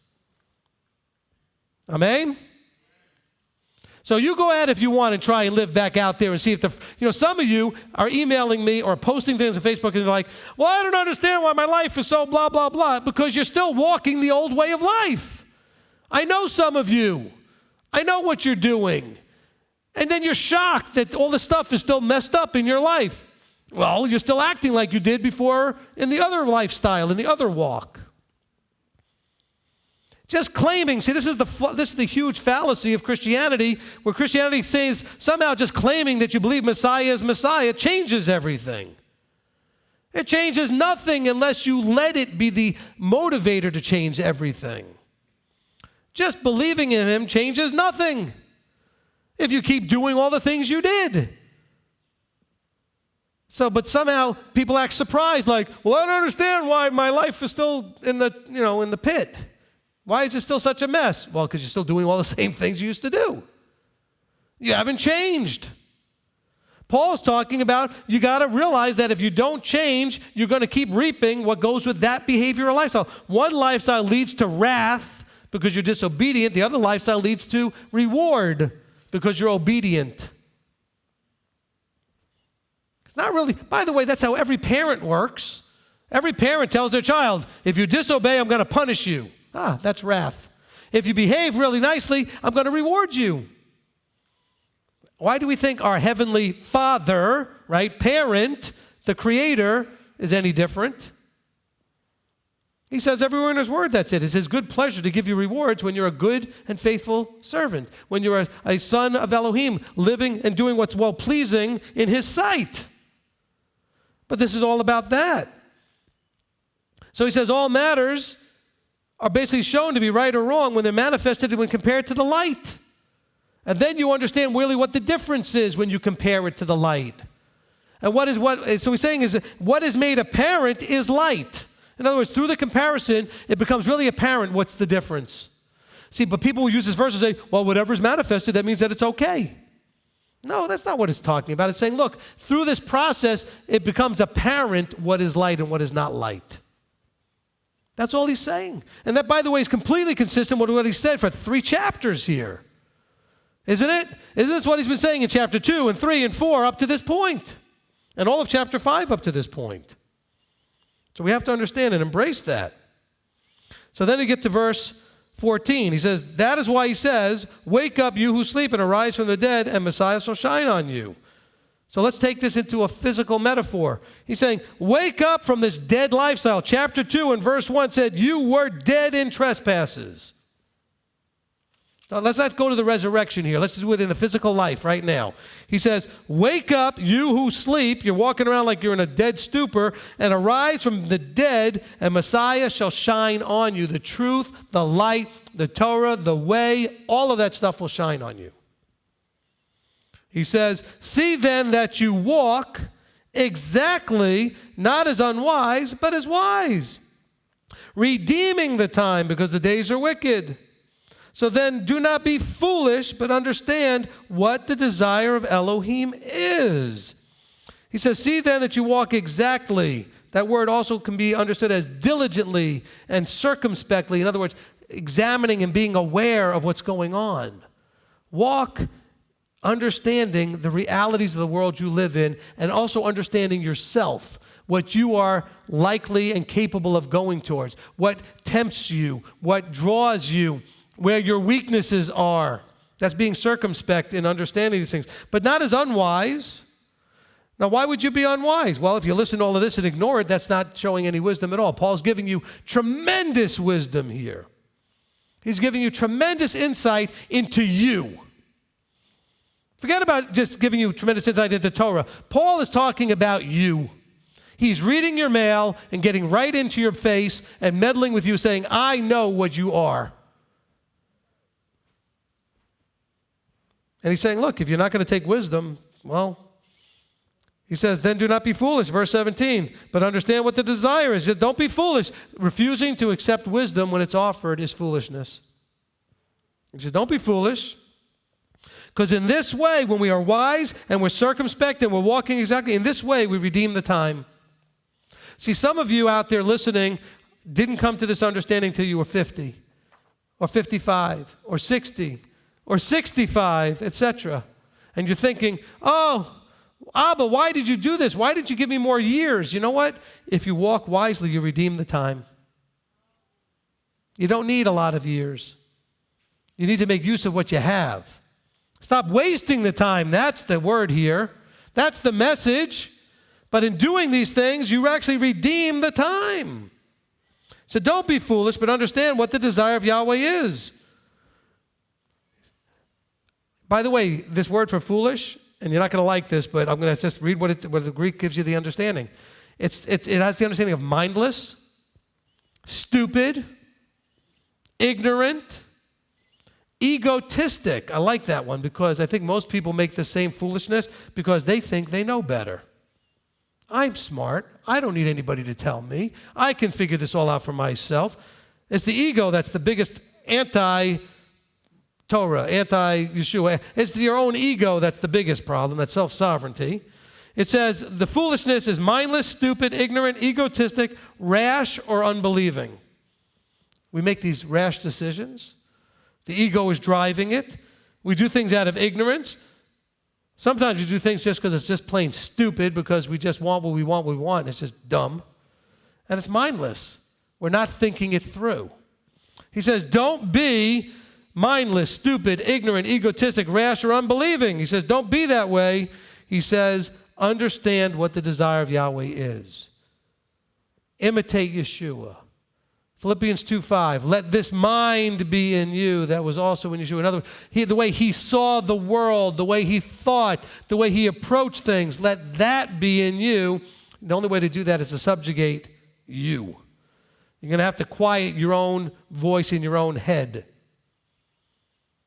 Amen? So you go ahead if you want and try and live back out there and see if some of you are emailing me or posting things on Facebook and they're like, well, I don't understand why my life is so blah, blah, blah, because you're still walking the old way of life. I know some of you. I know what you're doing. And then you're shocked that all this stuff is still messed up in your life. Well, you're still acting like you did before in the other lifestyle, in the other walk. Just claiming, see, this is the huge fallacy of Christianity, where Christianity says somehow just claiming that you believe Messiah is Messiah changes everything. It changes nothing unless you let it be the motivator to change everything. Just believing in him changes nothing if you keep doing all the things you did. So, but somehow people act surprised, like, well, I don't understand why my life is still in the pit. Why is it still such a mess? Well, because you're still doing all the same things you used to do. You haven't changed. Paul's talking about you got to realize that if you don't change, you're going to keep reaping what goes with that behavioral lifestyle. One lifestyle leads to wrath because you're disobedient. The other lifestyle leads to reward because you're obedient. It's not really, by the way, that's how every parent works. Every parent tells their child, if you disobey, I'm going to punish you. That's wrath. If you behave really nicely, I'm going to reward you. Why do we think our heavenly Father, right, parent, the Creator, is any different? He says everywhere in his word, that's it. It's his good pleasure to give you rewards when you're a good and faithful servant, when you're a son of Elohim, living and doing what's well-pleasing in his sight. But this is all about that. So he says all matters are basically shown to be right or wrong when they're manifested when compared to the light. And then you understand really what the difference is when you compare it to the light. And so he's saying is what is made apparent is light. In other words, through the comparison, it becomes really apparent what's the difference. See, but people will use this verse and say, well, whatever is manifested, that means that it's okay. No, that's not what it's talking about. It's saying, look, through this process, it becomes apparent what is light and what is not light. That's all he's saying. And that, by the way, is completely consistent with what he said for 3 chapters here. Isn't it? Isn't this what he's been saying in chapter 2 and 3 and 4 up to this point? And all of chapter 5 up to this point. So we have to understand and embrace that. So then you get to verse 14. He says, that is why he says, wake up, you who sleep, and arise from the dead, and Messiah shall shine on you. So let's take this into a physical metaphor. He's saying, wake up from this dead lifestyle. Chapter 2 and verse 1 said, you were dead in trespasses. Now, let's not go to the resurrection here. Let's just do it in the physical life right now. He says, wake up, you who sleep. You're walking around like you're in a dead stupor, and arise from the dead, and Messiah shall shine on you. The truth, the light, the Torah, the way, all of that stuff will shine on you. He says, see then that you walk exactly, not as unwise, but as wise, redeeming the time because the days are wicked. So then do not be foolish, but understand what the desire of Elohim is. He says, see then that you walk exactly. That word also can be understood as diligently and circumspectly. In other words, examining and being aware of what's going on. Walk understanding the realities of the world you live in, and also understanding yourself, what you are likely and capable of going towards, what tempts you, what draws you, where your weaknesses are. That's being circumspect in understanding these things, but not as unwise. Now, why would you be unwise? Well, if you listen to all of this and ignore it, that's not showing any wisdom at all. Paul's giving you tremendous wisdom here. He's giving you tremendous insight into you. Forget about just giving you tremendous insight into Torah. Paul is talking about you. He's reading your mail and getting right into your face and meddling with you, saying, I know what you are. And he's saying, look, if you're not going to take wisdom, well, he says, then do not be foolish, verse 17, but understand what the desire is. He says, don't be foolish. Refusing to accept wisdom when it's offered is foolishness. He says, don't be foolish. Because in this way, when we are wise and we're circumspect and we're walking exactly in this way, we redeem the time. See, some of you out there listening didn't come to this understanding until you were 50 or 55 or 60 or 65, etc. And you're thinking, oh, Abba, why did you do this? Why didn't you give me more years? You know what? If you walk wisely, you redeem the time. You don't need a lot of years. You need to make use of what you have. Stop wasting the time. That's the word here. That's the message. But in doing these things, you actually redeem the time. So don't be foolish, but understand what the desire of Yahweh is. By the way, this word for foolish, and you're not going to like this, but I'm going to just read what the Greek gives you the understanding. It has the understanding of mindless, stupid, ignorant, egotistic. I like that one because I think most people make the same foolishness because they think they know better. I'm smart. I don't need anybody to tell me. I can figure this all out for myself. It's the ego that's the biggest anti-Torah, anti-Yeshua. It's your own ego that's the biggest problem, that's self-sovereignty. It says the foolishness is mindless, stupid, ignorant, egotistic, rash, or unbelieving. We make these rash decisions. The ego is driving it. We do things out of ignorance. Sometimes we do things just because it's just plain stupid, because we just want what we want. It's just dumb. And it's mindless. We're not thinking it through. He says, don't be mindless, stupid, ignorant, egotistic, rash, or unbelieving. He says, don't be that way. He says, understand what the desire of Yahweh is. Imitate Yeshua. Philippians 2:5, let this mind be in you that was also in Yeshua. In other words, the way he saw the world, the way he thought, the way he approached things, let that be in you. The only way to do that is to subjugate you. You're going to have to quiet your own voice in your own head.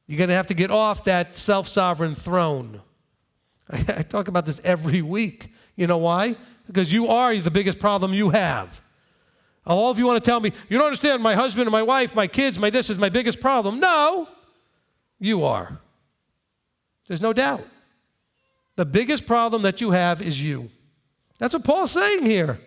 You're going to have to get off that self-sovereign throne. I talk about this every week. You know why? Because you are the biggest problem you have. All of you want to tell me, you don't understand, my husband and my wife, my kids, my this is my biggest problem. No, you are. There's no doubt. The biggest problem that you have is you. That's what Paul's saying here.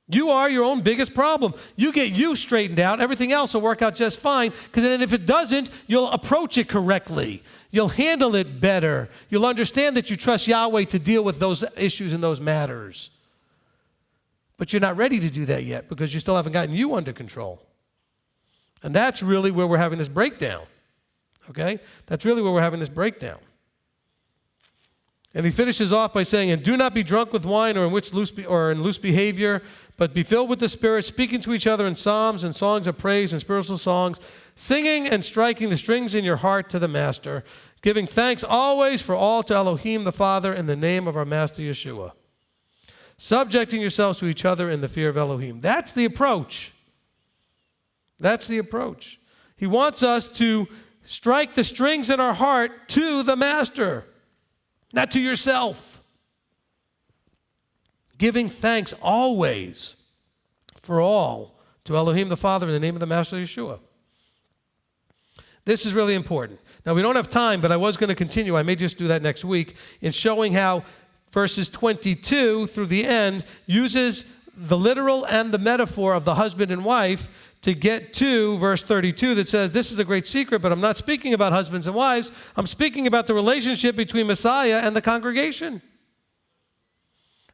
You are your own biggest problem. You get you straightened out, everything else will work out just fine, because then if it doesn't, you'll approach it correctly. You'll handle it better. You'll understand that you trust Yahweh to deal with those issues and those matters. But you're not ready to do that yet because you still haven't gotten you under control. And that's really where we're having this breakdown. Okay? That's really where we're having this breakdown. And he finishes off by saying, and do not be drunk with wine or in loose behavior, but be filled with the Spirit, speaking to each other in psalms and songs of praise and spiritual songs, singing and striking the strings in your heart to the Master, giving thanks always for all to Elohim the Father in the name of our Master Yeshua, subjecting yourselves to each other in the fear of Elohim. That's the approach. That's the approach. He wants us to strike the strings in our heart to the Master, not to yourself. Giving thanks always for all to Elohim the Father in the name of the Master Yeshua. This is really important. Now, we don't have time, but I was going to continue. I may just do that next week in showing how verses 22 through the end uses the literal and the metaphor of the husband and wife to get to verse 32 that says, this is a great secret, but I'm not speaking about husbands and wives. I'm speaking about the relationship between Messiah and the congregation.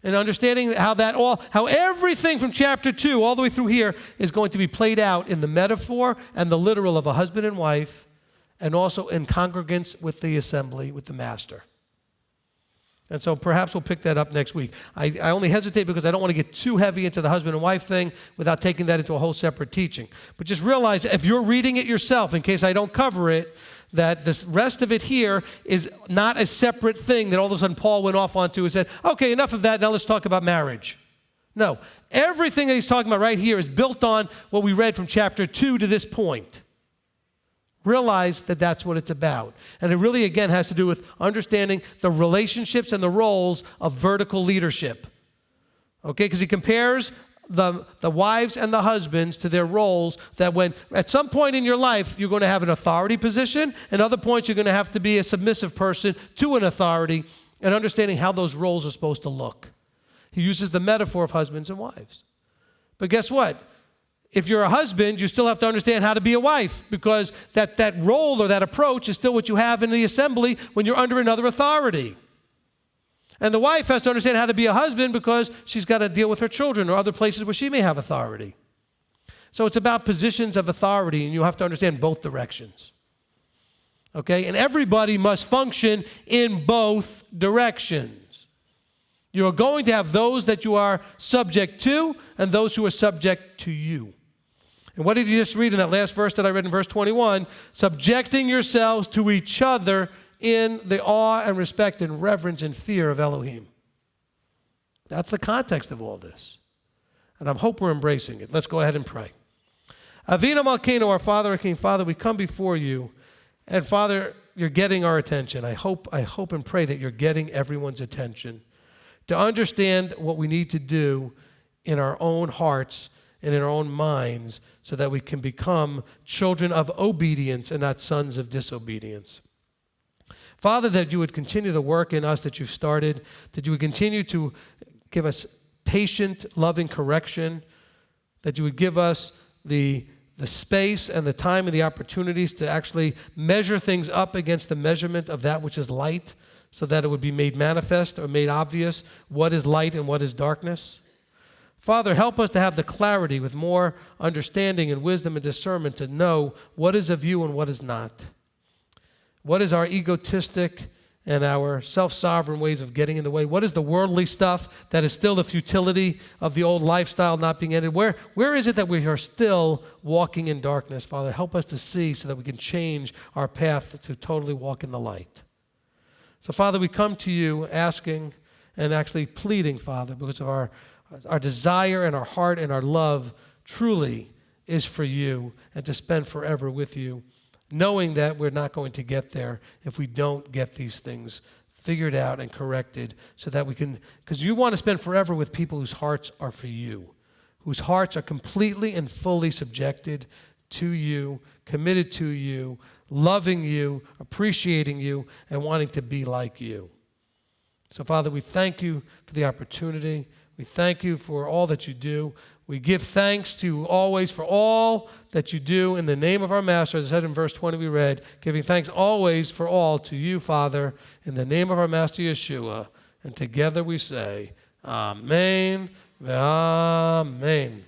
And understanding how everything from chapter 2 all the way through here is going to be played out in the metaphor and the literal of a husband and wife, and also in congregants with the assembly, with the master. And so perhaps we'll pick that up next week. I only hesitate because I don't want to get too heavy into the husband and wife thing without taking that into a whole separate teaching. But just realize if you're reading it yourself, in case I don't cover it, that the rest of it here is not a separate thing that all of a sudden Paul went off onto and said, okay, enough of that, now let's talk about marriage. No, everything that he's talking about right here is built on what we read from chapter 2 to this point. Realize that that's what it's about. And it really, again, has to do with understanding the relationships and the roles of vertical leadership. Okay, because he compares the wives and the husbands to their roles, that when at some point in your life you're going to have an authority position, and other points you're going to have to be a submissive person to an authority, and understanding how those roles are supposed to look. He uses the metaphor of husbands and wives. But guess what? If you're a husband, you still have to understand how to be a wife, because that role or that approach is still what you have in the assembly when you're under another authority. And the wife has to understand how to be a husband because she's got to deal with her children or other places where she may have authority. So it's about positions of authority, and you have to understand both directions. Okay? And everybody must function in both directions. You are going to have those that you are subject to and those who are subject to you. And what did you just read in that last verse that I read in verse 21? Subjecting yourselves to each other in the awe and respect and reverence and fear of Elohim. That's the context of all this. And I hope we're embracing it. Let's go ahead and pray. Avinu Malkeinu, our Father, our King, Father, we come before you. And Father, you're getting our attention. I hope and pray that you're getting everyone's attention to understand what we need to do in our own hearts and in our own minds so that we can become children of obedience and not sons of disobedience. Father, that you would continue the work in us that you've started, that you would continue to give us patient, loving correction, that you would give us the space and the time and the opportunities to actually measure things up against the measurement of that which is light, so that it would be made manifest or made obvious what is light and what is darkness. Father, help us to have the clarity with more understanding and wisdom and discernment to know what is of you and what is not. What is our egotistic and our self-sovereign ways of getting in the way? What is the worldly stuff that is still the futility of the old lifestyle not being ended? Where is it that we are still walking in darkness? Father, help us to see so that we can change our path to totally walk in the light. So, Father, we come to you asking and actually pleading, Father, because of our desire and our heart and our love truly is for you and to spend forever with you, knowing that we're not going to get there if we don't get these things figured out and corrected so that we can, because you want to spend forever with people whose hearts are for you, whose hearts are completely and fully subjected to you, committed to you, loving you, appreciating you, and wanting to be like you. So, Father, we thank you for the opportunity. We thank you for all that you do. We give thanks to you always for all that you do in the name of our Master, as I said in verse 20 we read, giving thanks always for all to you, Father, in the name of our Master Yeshua. And together we say, Amen, Amen.